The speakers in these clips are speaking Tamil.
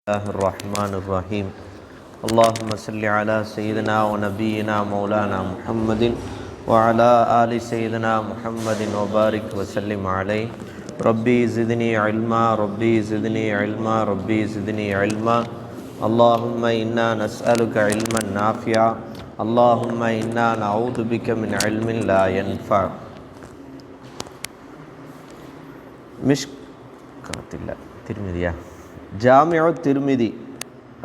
الله الرحمن الرحيم اللهم صل على سيدنا ونبينا مولانا محمد وعلى آل سيدنا محمد وبارك وسلم عليه ربي زدني علما ربي زدني علما ربي زدني علما اللهم إنا نسألك علما نافعا اللهم إنا نعوذ بك من علم لا ينفع مشكات الله திருமிதியா ஜாமிஉ திருமிதி,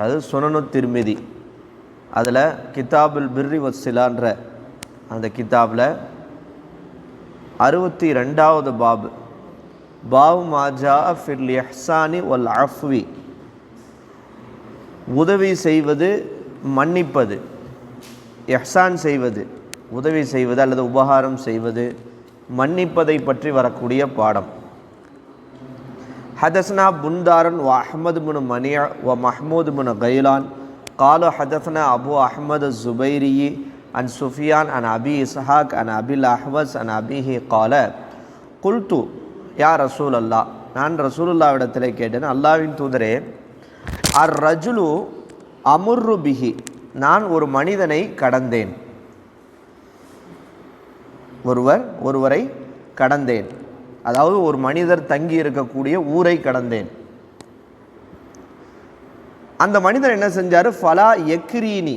அது சுனனு திருமிதி. அதில் கிதாபுல் பிர்ரி வஸ்ஸிலான்ற அந்த கிதாபில் 62வது பாபு மாஜா ஃபில் இஹ்சானி வல் அஃப்வி, உதவி செய்வது மன்னிப்பது, இஹ்சான் செய்வது, உதவி செய்வது அல்லது உபகாரம் செய்வது, மன்னிப்பதை பற்றி வரக்கூடிய பாடம். حدثنا بندار وأحمد بن منيع ومحمود بن غيلان قال حدثنا أبو أحمد الزبيري عن سفيان عن أبي إسحاق عن أبي الأحوص عن أبيه قال قلت يا رسول الله, நான் ரசூலுல்லாஹ் இடத்திலே கேட்டேன், அல்லாஹ்வின் தூதரே, அர் ரஜுலு அமுர்ரு பிஹி, நான் ஒரு மனிதனை கடந்தேன், ஒருவரை கடந்தேன், அதாவது ஒரு மனிதர் தங்கி இருக்கக்கூடிய ஊரை கடந்தேன். அந்த மனிதர் என்ன செஞ்சார்? ஃபலா யக்ரீனி,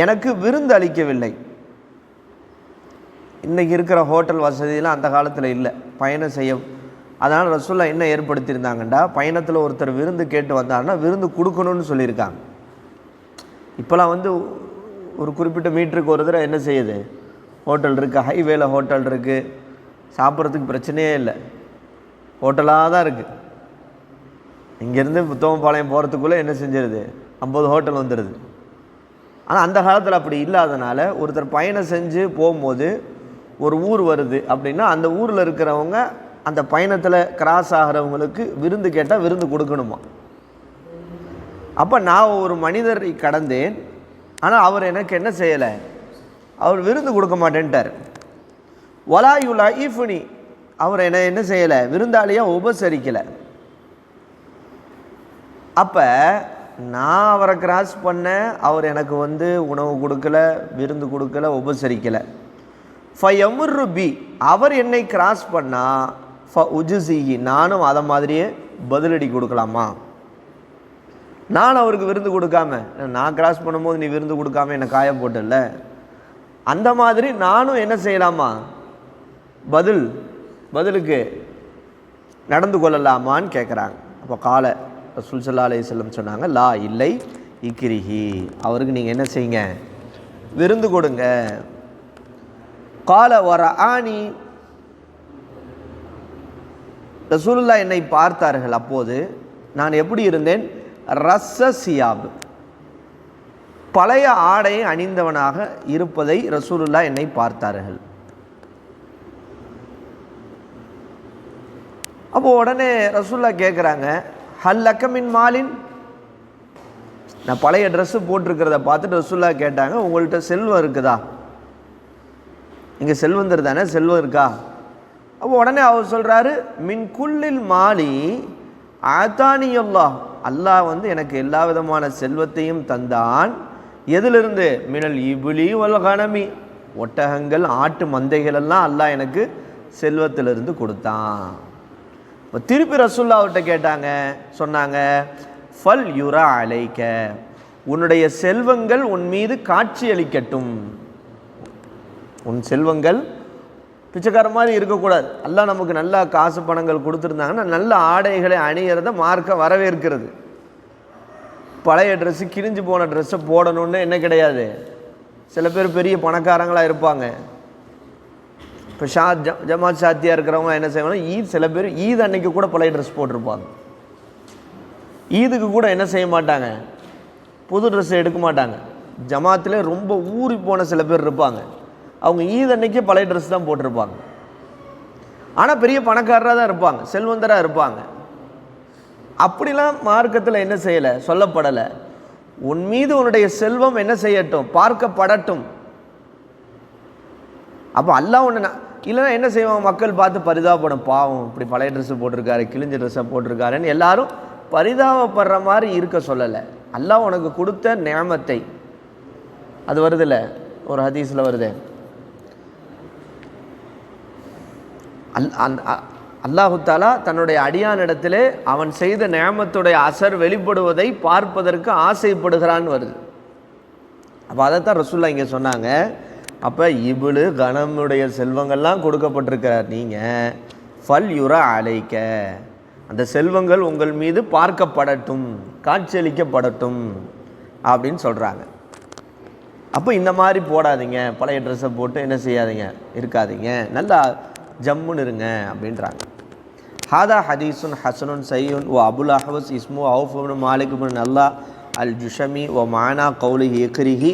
எனக்கு விருந்து அளிக்கவில்லை. இன்றைக்கி இருக்கிற ஹோட்டல் வசதியெலாம் அந்த காலத்தில் இல்லை, பயணம் செய்ய. அதனால் ரசூலுல்லாஹ் என்ன ஏற்படுத்தியிருந்தாங்கண்டா, பயணத்தில் ஒருத்தர் விருந்து கேட்டு வந்தாருன்னா விருந்து கொடுக்கணும்னு சொல்லியிருக்காங்க. இப்போலாம் ஒரு குறிப்பிட்ட மீட்டருக்கு ஒரு தடவை என்ன செய்யுது, ஹோட்டல் இருக்குது, ஹைவேல ஹோட்டல் இருக்குது, சாப்பிட்றதுக்கு பிரச்சனையே இல்லை, ஹோட்டலாக தான் இருக்குது. இங்கேருந்து புத்தகம்பாளையம் போகிறதுக்குள்ளே என்ன செஞ்சிருது, 50 ஹோட்டல் வந்துடுது. ஆனால் அந்த காலத்தில் அப்படி இல்லாதனால ஒருத்தர் பயணம் செஞ்சு போகும்போது ஒரு ஊர் வருது அப்படின்னா அந்த ஊரில் இருக்கிறவங்க அந்த பயணத்தில் கிராஸ் ஆகிறவங்களுக்கு விருந்து கேட்டால் விருந்து கொடுக்கணுமா. அப்போ நான் ஒரு மனிதரை கடந்தேன், ஆனால் அவர் எனக்கு என்ன செய்யலை, அவர் விருந்து கொடுக்க மாட்டேன்ட்டார். வலாயுலா ஈஃபுனி, அவர் என்ன செய்யலை, விருந்தாளியாக உபசரிக்கலை. அப்போ நான் அவரை கிராஸ் பண்ணேன், அவர் எனக்கு உணவு கொடுக்கல, விருந்து கொடுக்கல, உபசரிக்கலை. ஃபயமுர்ரு பி, அவர் என்னை கிராஸ் பண்ணால் ஃப உஜுசிஹி, நானும் அதை மாதிரியே பதிலடி கொடுக்கலாமா? நான் அவருக்கு விருந்து கொடுக்காம, நான் கிராஸ் பண்ணும்போது நீ விருந்து கொடுக்காம என்னை காய போட்டல, அந்த மாதிரி நானும் என்ன செய்யலாமா, பதிலுக்கு நடந்து கொள்ளலாமான்னு கேட்குறாங்க. அப்போ கால ரசூல் ஸல்லல்லாஹு அலைஹி வஸல்லம் சொன்னாங்க, லா, இல்லை, இக்ரிஹி, அவருக்கு நீங்கள் என்ன செய்யுங்க, விருந்து கொடுங்க. கால வரஆனி, ரசூலுல்லாஹ் என்னை பார்த்தார்கள், அப்போது நான் எப்படி இருந்தேன், ரஸ்ஸ சியாப், பழைய ஆடை அணிந்தவனாக இருப்பதை ரசூலுல்லாஹ் என்னை பார்த்தார்கள். அப்போ உடனே ரசூலுல்லாஹ் கேட்குறாங்க, ஹல் லக்கமின் மாலின், நான் பழைய ட்ரெஸ்ஸு போட்டிருக்கிறத பார்த்துட்டு ரசூலுல்லாஹ் கேட்டாங்க, உங்கள்கிட்ட செல்வம் இருக்குதா, இங்கே செல்வந்தர் தானே, செல்வம் இருக்கா? அப்போ உடனே அவர் சொல்கிறாரு, மின் குல்லில் மாலி ஆத்தானியல்லாஹ், அல்லாஹ் எனக்கு எல்லா விதமான செல்வத்தையும் தந்தான். எதிலிருந்து? மினல் இபுலி வல் கனமி, ஒட்டகங்கள், ஆட்டு மந்தைகள் எல்லாம் அல்லாஹ் எனக்கு செல்வத்திலிருந்து கொடுத்தான். இப்போ திருப்பி ரசூலுல்லாஹ் அவர்கிட்ட கேட்டாங்க, சொன்னாங்க, ஃபல் யுரா அலைக்க, உன்னுடைய செல்வங்கள் உன் மீது காட்சி அளிக்கட்டும். உன் செல்வங்கள் பிச்சைக்கார மாதிரி இருக்கக்கூடாது. அல்லாஹ் நமக்கு நல்லா காசு பணங்கள் கொடுத்துருந்தாங்கன்னா நல்ல ஆடைகளை அணிகிறத மார்க்க வரவேற்கிறது. பழைய ட்ரெஸ்ஸு, கிழிஞ்சு போன ட்ரெஸ்ஸை போடணுன்னு என்ன கிடையாது. சில பேர் பெரிய பணக்காரங்களாக இருப்பாங்க. இப்போ ஜமாத் சாத்தியாக இருக்கிறவங்க என்ன செய்வாங்க, சில பேர் ஈத் அன்னைக்கு கூட பழைய ட்ரெஸ் போட்டிருப்பாங்க. ஈதுக்கு கூட என்ன செய்ய மாட்டாங்க, புது ட்ரெஸ் எடுக்க மாட்டாங்க. ஜமாத்தில் ரொம்ப ஊறி போன சில பேர் இருப்பாங்க, அவங்க ஈத் அன்னைக்கே பழைய ட்ரெஸ் தான் போட்டிருப்பாங்க. ஆனால் பெரிய பணக்காரராக தான் இருப்பாங்க, செல்வந்தராக இருப்பாங்க. அப்படிலாம் மார்க்கத்தில் என்ன செய்யலை, சொல்லப்படலை. உன் மீது உன்னுடைய செல்வம் என்ன செய்யட்டும், பார்க்கப்படட்டும். அப்போ அல்லாஹ் ஒன்று இல்லைன்னா என்ன செய்வாங்க, மக்கள் பார்த்து பரிதாபப்படும், பாவம் இப்படி பழைய ட்ரெஸ்ஸு போட்டிருக்காரு, கிழிஞ்ச ட்ரெஸ்ஸை போட்டிருக்காருன்னு எல்லாரும் பரிதாபப்படுற மாதிரி இருக்க சொல்லலை. அல்லாஹ் உனக்கு கொடுத்த நியமத்தை, அது வருதுல்ல ஒரு ஹதீஸில் வருது, அல்லாஹு தாலா தன்னுடைய அடியானிடத்திலே அவன் செய்த நியமத்துடைய அசர் வெளிப்படுவதை பார்ப்பதற்கு ஆசைப்படுகிறான்னு வருது. அப்போ அதைத்தான் ரசூல்லா இங்கே சொன்னாங்க. அப்போ இவ்வளு கணமுடைய செல்வங்கள்லாம் கொடுக்கப்பட்டிருக்கிறார், நீங்கள் ஃபல் யுரா அலைக்க, அந்த செல்வங்கள் உங்கள் மீது பார்க்கப்படட்டும், காட்சியளிக்கப்படட்டும் அப்படின்னு சொல்கிறாங்க. அப்போ இந்த மாதிரி போடாதீங்க, பழைய ட்ரெஸ்ஸை போட்டு என்ன செய்யாதீங்க, இருக்காதீங்க, நல்லா ஜம்முன்னு இருங்க அப்படின்றாங்க. ஹாதா ஹதீஸுன் ஹசனுன் சையுன் ஓ அபுல் அஹ்வஸ் இஸ்மு அவுஃப் இப்னு மாலிக் இப்னு நல்லா அல் ஜுஷமி ஓ மானா கௌலிஹி இக்ரிஹி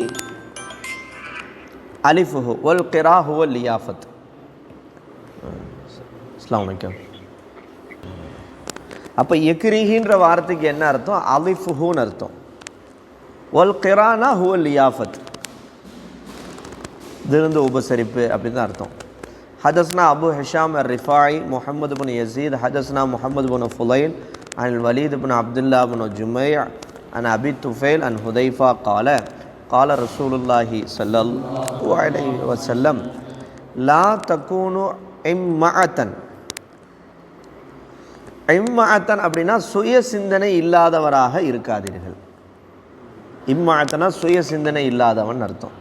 அலிஃபுஹு வல் கிராஹு வல் லியாஃபத். அஸ்ஸலாமு அலைக்கும். அப்போ எக்ரிஹின்ற வார்த்தைக்கு என்ன அர்த்தம்? அலிஃபுஹுன்னு அர்த்தம். வல் கிரானா ஹுவல் லியாஃபத், விருந்து உபசரிப்பு அப்படின்னு தான் அர்த்தம். ஹதஸ்னா அபு ஹிஷாம் ரிஃபாய் முஹம்மது பின் யசீத் ஹதஸ்னா முஹம்மது பின் ஃபுலைல் அன் வலீத் பின் அப்துல்லா பின் ஜுமை அன் அபி துஃபைல் அன் ஹுதைஃபா கால கால ரசூலுல்லாஹி ஸல்லல்லாஹு அலைஹி வஸல்லம் லா தகூனு இம்மஅத்தன். இம்மஅத்தன் அப்படின்னா சுய சிந்தனை இல்லாதவராக இருக்காதீர்கள். இம்மஅத்தனா சுய சிந்தனை இல்லாதவன் அர்த்தம்.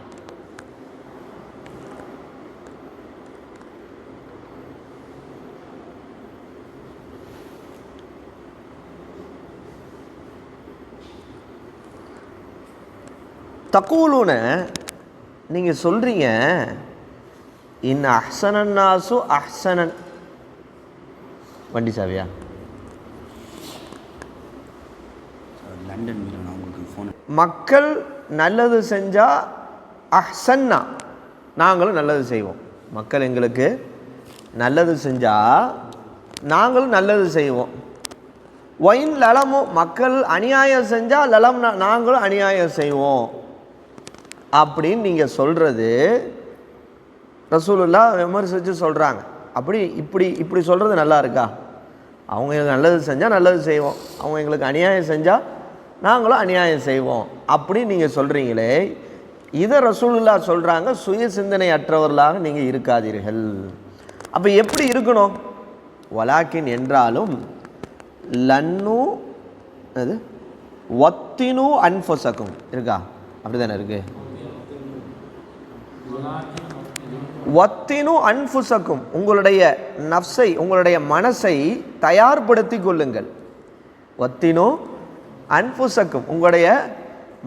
தக்கூலுன நீங்கள் சொல்கிறீங்க, இன் அஹ்சனன் நாசு அஹ்சனன். வண்டி சாவியா? மக்கள் நல்லது செஞ்சால் அஹ்சன்னா, நாங்களும் நல்லது செய்வோம். மக்கள் எங்களுக்கு நல்லது செஞ்சால் நாங்களும் நல்லது செய்வோம். ஒயின் லலமும், மக்கள் அநியாயம் செஞ்சால் லலம் நாங்களும் அநியாயம் செய்வோம் அப்படின்னு நீங்கள் சொல்கிறது ரசூலுல்லாஹ் விமர்சித்து சொல்கிறாங்க. அப்படி இப்படி சொல்கிறது நல்லா இருக்கா? அவங்க எங்களுக்கு நல்லது செஞ்சால் நல்லது செய்வோம், அவங்க எங்களுக்கு அநியாயம் செஞ்சால் நாங்களும் அநியாயம் செய்வோம் அப்படின்னு நீங்கள் சொல்கிறீங்களே, இதை ரசூலுல்லாஹ் சொல்கிறாங்க, சுய சிந்தனை அற்றவர்களாக நீங்கள் இருக்காதீர்கள். அப்போ எப்படி இருக்கணும்? வலாக்கின் என்றாலும் லன்னு அது வத்தினு அன்ஃபுஸக்கும் இருக்கா? அப்படி தானே இருக்கு. வத்தினு அன்ஃபுஸக்கும், உங்களுடைய நஃப்ஸை, உங்களுடைய மனசை தயார்படுத்தி கொள்ளுங்கள். வத்தினு அன்ஃபுஸக்கும், உங்களுடைய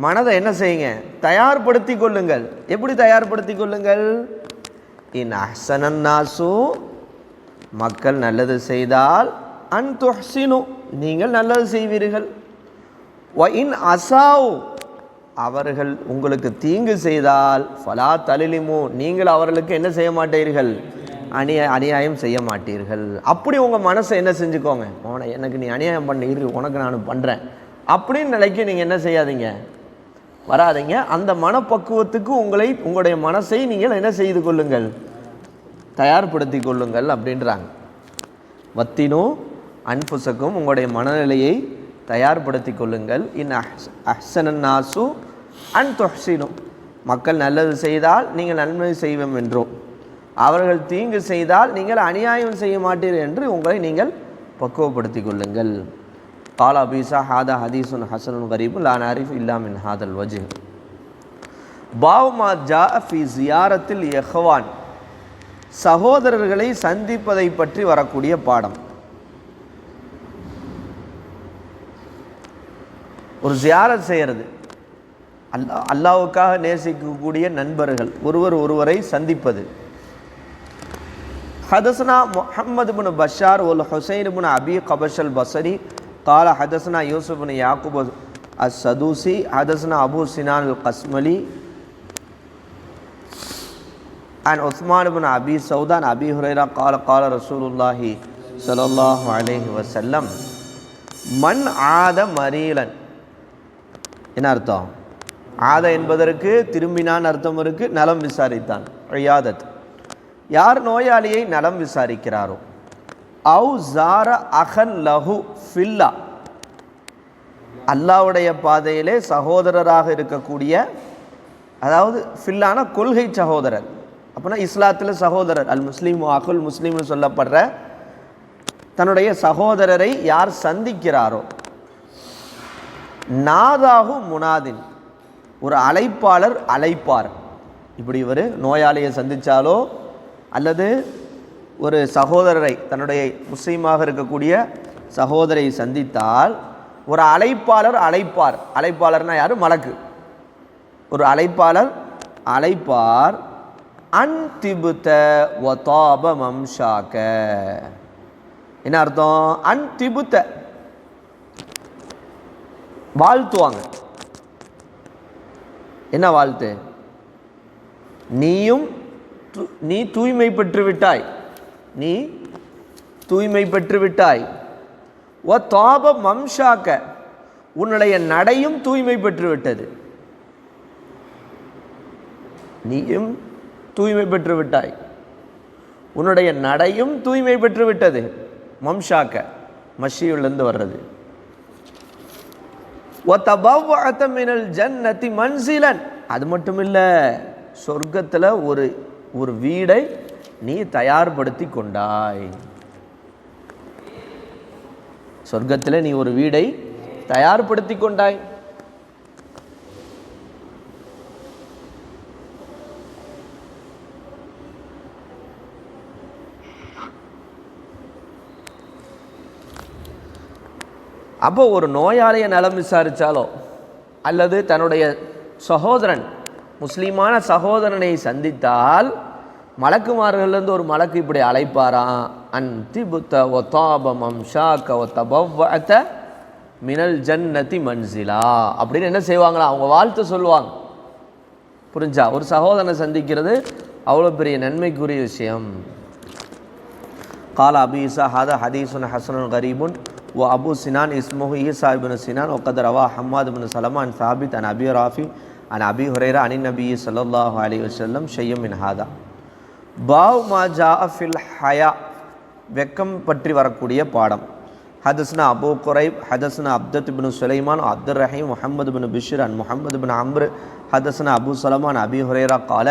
மனதை என்ன செய்யுங்க, தயார்படுத்தி கொள்ளுங்கள். எப்படி தயார்படுத்தி கொள்ளுங்கள்? இன் அஹ்சனன் நாசு, மக்கள் நல்லது செய்தால், அன் துஹ்சினு, நீங்கள் நல்லது செய்வீர்கள். வ இன் அசாவு, அவர்கள் உங்களுக்கு தீங்கு செய்தால், ஃபலா தலிலிமு, நீங்கள் அவர்களுக்கு என்ன செய்ய மாட்டீர்கள், அநியாயம் செய்ய மாட்டீர்கள். அப்படி உங்கள் மனசை என்ன செஞ்சுக்கோங்க, எனக்கு நீ அநியாயம் பண்ணிரு, உனக்கு நான் பண்ணுறேன் அப்படின்னு நிலைக்கு நீங்கள் என்ன செய்யாதீங்க, வராதிங்க. அந்த மனப்பக்குவத்துக்கு உங்களுடைய மனசை நீங்கள் என்ன செய்து கொள்ளுங்கள், தயார்படுத்தி கொள்ளுங்கள் அப்படின்றாங்க. வத்தினு அன்புசக்கும், உங்களுடைய மனநிலையை தயார்படுத்தி கொள்ளுங்கள். இன் அஹ்சனன் நாசு அன் துஹ்சினு, மக்கள் நல்லது செய்தால் நீங்கள் நன்மை செய்வோம் என்றும், அவர்கள் தீங்கு செய்தால் நீங்கள் அநியாயம் செய்ய மாட்டீர்கள் என்று உங்களை நீங்கள் பக்குவப்படுத்தி கொள்ளுங்கள். கால அபீசா ஹாதா ஹதீசுன் ஹசனுன் கரீபு லா நரிஃப் இல்லா மின் ஹாதல் வஜ். பாவ் மா ஜா ஃபி ஜியாரத்தில் இஹ்வான், சகோதரர்களை சந்திப்பதை பற்றி வரக்கூடிய பாடம். ஒரு ஜியாரத் செய்கிறது, அல்லாஹ்வுக்காக நேசிக்கக்கூடிய நண்பர்கள் ஒருவரை சந்திப்பது. ஹதஸ்னா முஹம்மது பின் பஷார் ஒல் ஹுசைன் பின் அபி கபஷல் பசரி கால ஹதஸ்னா யூசுப் பின் யாக்கூப் அஸ் சதூசி ஹதஸ்னா அபு சினான் அல் கஸ்மலி அன் உஸ்மான் பின் அபி சௌதான் அபி ஹுரைரா கால கால ரசூலுல்லாஹி ஸல்லல்லாஹு அலைஹி வஸல்லம் மன் ஆத மரீலன். என்ன அர்த்தம்? ஆத என்பதற்கு திரும்பினான் அர்த்தம் இருக்கு, நலம் விசாரித்தான், இயாதத். யார் நோயாளியை நலம் விசாரிக்கிறாரோ, அவு ஜார அஹன் லஹு ஃபில்லா, அல்லாஹ்வுடைய பாதையிலே சகோதரராக இருக்கக்கூடிய, அதாவது ஃபில்லான கொள்கை சகோதரர். அப்படின்னா இஸ்லாத்தில் சகோதரர், அல் முஸ்லீம் அகுல் முஸ்லீம்னு சொல்லப்படுற தன்னுடைய சகோதரரை யார் சந்திக்கிறாரோ, நாதாகு முனாதின், ஒரு அழைப்பாளர் அழைப்பார். இப்படி இவர் நோயாளியை சந்தித்தாலோ அல்லது ஒரு சகோதரரை, தன்னுடைய முஸ்லீமாக இருக்கக்கூடிய சகோதரை சந்தித்தால் ஒரு அழைப்பாளர் அழைப்பார். அழைப்பாளர்னா யார்? மலக்கு. ஒரு அழைப்பாளர் அழைப்பார். அன்திபுத வதாப மம்ஷாக. என்ன அர்த்தம்? அன்திபுத்த, வாழ்த்துவாங்க. என்ன வாழ்த்து? நீ தூய்மை பெற்று விட்டாய், நீ தூய்மை பெற்று விட்டாய். ஓ தாப மம்ஷாக்க, உன்னுடைய நடையும் தூய்மை பெற்று விட்டது. நீயும் தூய்மை பெற்று விட்டாய், உன்னுடைய நடையும் தூய்மை பெற்று விட்டது. மம்ஷாக்க மஷியிலிருந்து வர்றது. وَتَبَوَّعْتَ مِنَ الْجَنَّةِ مَنْزِلًا, அது மட்டும் இல்லை, சொர்க்கத்தில் ஒரு வீடை நீ தயார்படுத்தி கொண்டாய். சொர்க்கத்தில் நீ ஒரு வீடை தயார்படுத்தி கொண்டாய். அப்போ ஒரு நோயாளியை நலம் விசாரித்தாலோ அல்லது தன்னுடைய சகோதரன், முஸ்லீமான சகோதரனை சந்தித்தால் மலக்குமார்கள்லேருந்து ஒரு மலக்கு இப்படி அழைப்பாராம். அன்திபுத்த ஒத்தாப மம்ஷாக்க ஒத்தபவ்வஅத மினல் ஜன்னதி மன்சிலா அப்படின்னு என்ன செய்வாங்களா? அவங்க வாழ்த்து சொல்லுவாங்க. புரிஞ்சா? ஒரு சகோதரனை சந்திக்கிறது அவ்வளோ பெரிய நன்மைக்குரிய விஷயம். கால அபி ஈசா ஹாதா ஹதீசுன் ஹசனுன் கரீபுன் வ அபு சினான் இஸ்முஹு ஈசா இப்னு சினான் வகத் ரவா ஹம்மாத் இப்னு சலமா அன் சாபித் அன் அபி ராஃபி அன் அபி ஹுரைரா அனின் நபி ஸல்லல்லாஹு அலைஹி வஸல்லம் ஷையம் மின் ஹாதா. பாவ் மா ஜா ஃபில் ஹயா, வெக்கம் பற்றி வரக்கூடிய பாடம். ஹதஸ்னா அபு குரைப் ஹதஸ்னா அப்தத் இப்னு சுலைமான் அப்துர் ரஹீம் முஹம்மது இப்னு பிஷ்ர் அன் முஹம்மது இப்னு அம்ர் ஹதஸ்னா அபு சலமான் அபி ஹுரைரா கால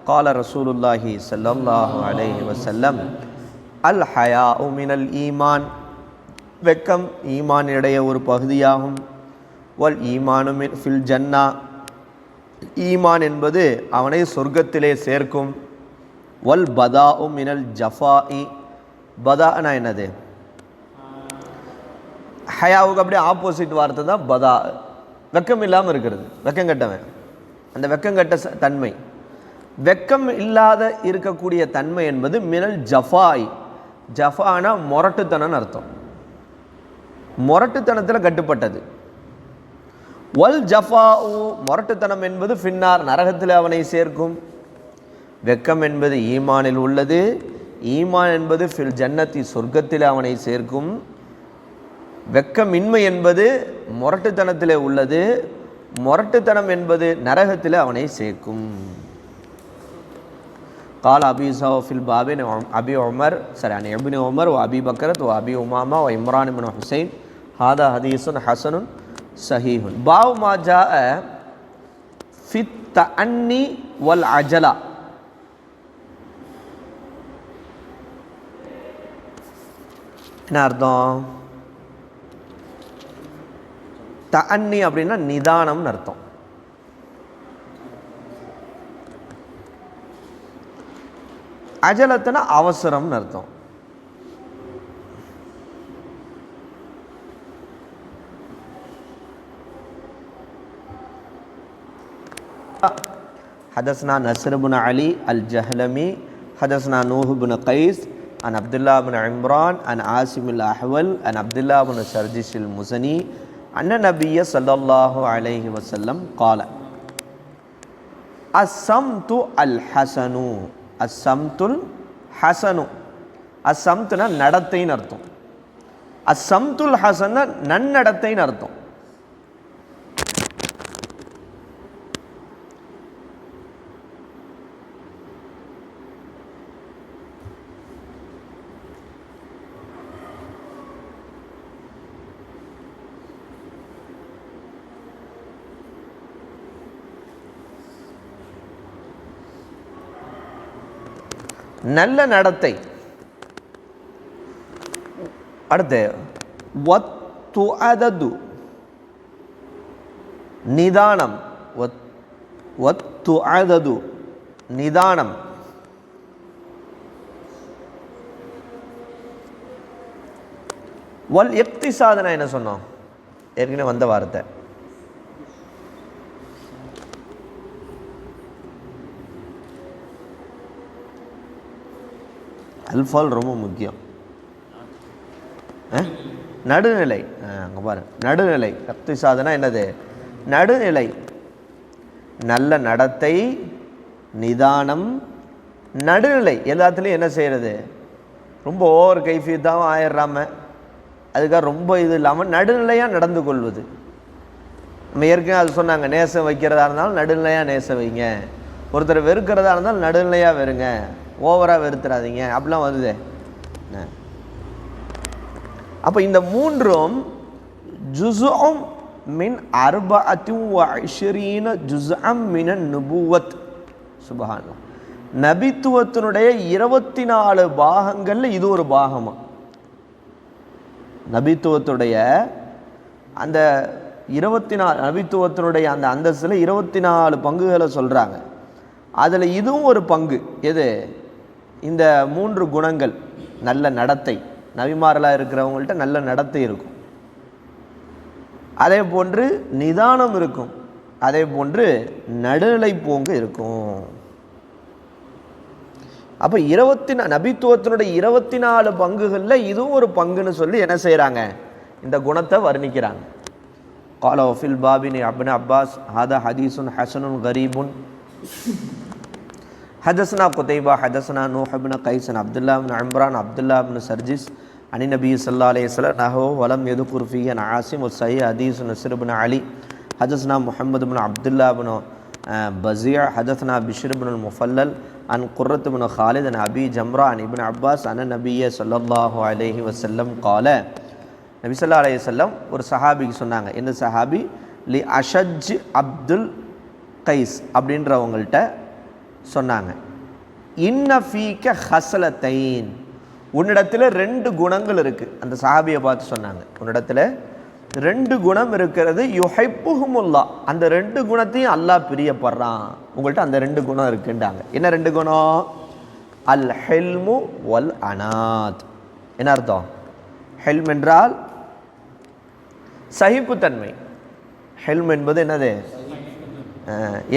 கால ரசூலுல்லாஹி ஸல்லல்லாஹு அலைஹி வஸல்லம் அல் ஹயாஉ மினல் ஈமான், வெக்கம் ஈமானுடைய ஒரு பகுதியாகும். வல் ஈமானு ஃபில் ஜன்னா, ஈமான் என்பது அவனை சொர்க்கத்திலே சேர்க்கும். வல் பதாஉ மினல் ஜஃபாஇ, பதானா என்னது? ஹயாவுக்கு அப்படியே ஆப்போசிட் வார்த்தை தான் பதா. வெக்கம் இல்லாமல் இருக்கிறது, வெக்கம் கட்டவன், அந்த வெக்கம் கட்ட தன்மை. வெக்கம் இல்லாத இருக்கக்கூடிய தன்மை என்பது மினல் ஜஃபாய். ஜஃபானா மொரட்டுத்தனம்னு அர்த்தம், மொரட்டுத்தனத்தில் கட்டுப்பட்டது. வல் ஜஃபாஉ, மொரட்டுத்தனம் என்பது ஃபின்னார், நரகத்தில் அவனை சேர்க்கும். வெக்கம் என்பது ஈமானில் உள்ளது, ஈமான் என்பது ஃபில் ஜன்னத்தி, சொர்க்கத்தில் அவனை சேர்க்கும். வெக்கமின்மை என்பது மொரட்டுத்தனத்தில் உள்ளது, மொரட்டுத்தனம் என்பது நரகத்தில் அவனை சேர்க்கும். قال أبي يوسف في الباب أبي عمر عن ابن عمر وأبي بكر وأبي أمامة وعمران بن حسين هذا حديث حسن صحيح. باب ما جاء في التأني والعجلة. என்ன அர்த்தம்? தஅன்னி அப்படின்னா நிதானம்னு அர்த்தம். அஜலத்துனா அவசரம்னு அர்த்தம். حدثنا نصر بن علي الجهلمي حدثنا نوح بن قيس عن عبد الله بن عمران عن عاصم الأحول عن عبد الله بن سرجس المزني أن النبي صلى الله عليه وسلم قال الصمت الحسن. அஸ்ஸம்துல் ஹசனு, அஸ்ஸம்துனா நடத்தைன்னு அர்த்தம். அஸ்ஸம்துல் ஹசன்னா நன்னடத்தைன்னு அர்த்தம். நல்ல நடத்தை. அடுத்து வத்துஅதது நிதானம். வத்துஅதது நிதானம். வல் இக்திசாதுனா என்ன சொன்னோம்? ஏற்கனவே வந்த வார்த்தை. அல்ஃபால் ரொம்ப முக்கியம். நடுநிலை. அங்கே பாரு, நடுநிலை. இக்திசாதுனா என்னது? நடுநிலை. நல்ல நடத்தை, நிதானம், நடுநிலை. எல்லாத்துலேயும் என்ன செய்கிறது? ரொம்ப ஓவர் கைஃபியத்தாகவும் ஆயிடுறாம, அதுக்காக ரொம்ப இது இல்லாமல் நடுநிலையாக நடந்து கொள்வது. நம்ம ஏற்கனவே அது சொன்னாங்க, நேசம் வைக்கிறதா இருந்தாலும் நடுநிலையாக நேசம் வைங்க, ஒருத்தர் வெறுக்கிறதா இருந்தாலும் நடுநிலையாக வெறுங்க, ஓவராக வெறுத்துறாதீங்க, அப்படிலாம் வருது. அப்போ இந்த மூன்றும் ஜுஸும் மின் 24 ஜுஸ்அம் மினன் நுபுவத். சுப்ஹானல்லாஹ். நபித்துவத்தினுடைய 24 பாகங்களில் இது ஒரு பாகமா? நபித்துவத்துடைய அந்த 24 நபித்துவத்தினுடைய அந்த அந்தஸ்தில் 24 பங்குகளை சொல்கிறாங்க. அதில் இதுவும் ஒரு பங்கு. எது? இந்த 3 குணங்கள். நல்ல நடத்தை. நபிமார்களாக இருக்கிறவங்கள்ட்ட நல்ல நடத்தை இருக்கும், அதே போன்று நிதானம் இருக்கும், அதே போன்று நடுநிலை போங்கு இருக்கும். அப்போ நபித்துவத்தினுடைய 24 பங்குகளில் இதுவும் ஒரு பங்குன்னு சொல்லி என்ன செய்கிறாங்க? இந்த குணத்தை வர்ணிக்கிறாங்க. قال وفي الباب ابن عباس هذا حديث حسن غريب حدثنا قتيبة حدثنا نوح بن قيس عبد الله بن عمران عبد الله بن سرجس عن النبي صلى الله عليه وسلم نحوه ولم يذكر فيه عن عاصم والصحيح حديث نصر بن علي حدثنا محمد بن عبد الله بن بزيع حدثنا بشر بن المفلل عن قرة بن خالد عن أبي جمرة عن ابن عباس عن النبي صلى الله عليه وسلم قال. நபி ஸல்லல்லாஹு அலைஹி வஸல்லம் ஒரு சஹாபிக்கு சொன்னாங்க. இந்த சஹாபி லி அஷஜ் அப்துல் கைஸ் அப்படின்றவங்கள்ட்ட சொன்னாங்க, இன்ன ஃபீக ஹஸலத்தைன், உன்னிடத்தில் 2 குணங்கள் இருக்குது. அந்த சஹாபியை பார்த்து சொன்னாங்க, உன்னிடத்தில் 2 குணம் இருக்கிறது. யுஹிப்புஹுமுல்லாஹ், அந்த 2 குணத்தையும் அல்லாஹ் பிரியப்படுறான். உங்கள்கிட்ட அந்த 2 குணம் இருக்குன்றாங்க. என்ன 2 குணம்? அல் ஹில்மு வல் அனாத். என்ன அர்த்தம்? ஹெல்ம் என்றால் சகிப்புத்தன்மை. ஹெல்ம் என்பது என்னது?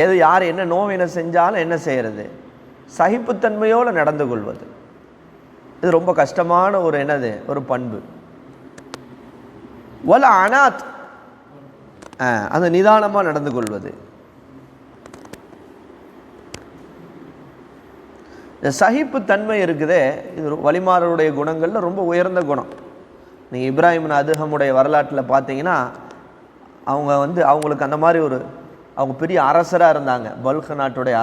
எது யார் என்ன நோவினை செஞ்சாலும் என்ன செய்கிறது? சகிப்புத்தன்மையோடு நடந்து கொள்வது. இது ரொம்ப கஷ்டமான ஒரு என்னது ஒரு பண்பு. வல் அனாத், அந்த நிதானமாக நடந்து கொள்வது. இந்த சகிப்புத்தன்மை இருக்குதே, இது வலிமாருடைய குணங்களில் ரொம்ப உயர்ந்த குணம். நீங்கள் இப்ராஹிம் அதுஹமுடைய வரலாற்றில் பார்த்தீங்கன்னா, அவங்களுக்கு அந்த மாதிரி அவங்க பெரிய அரசராக இருந்தாங்க. பல்க் நாட்டுடைய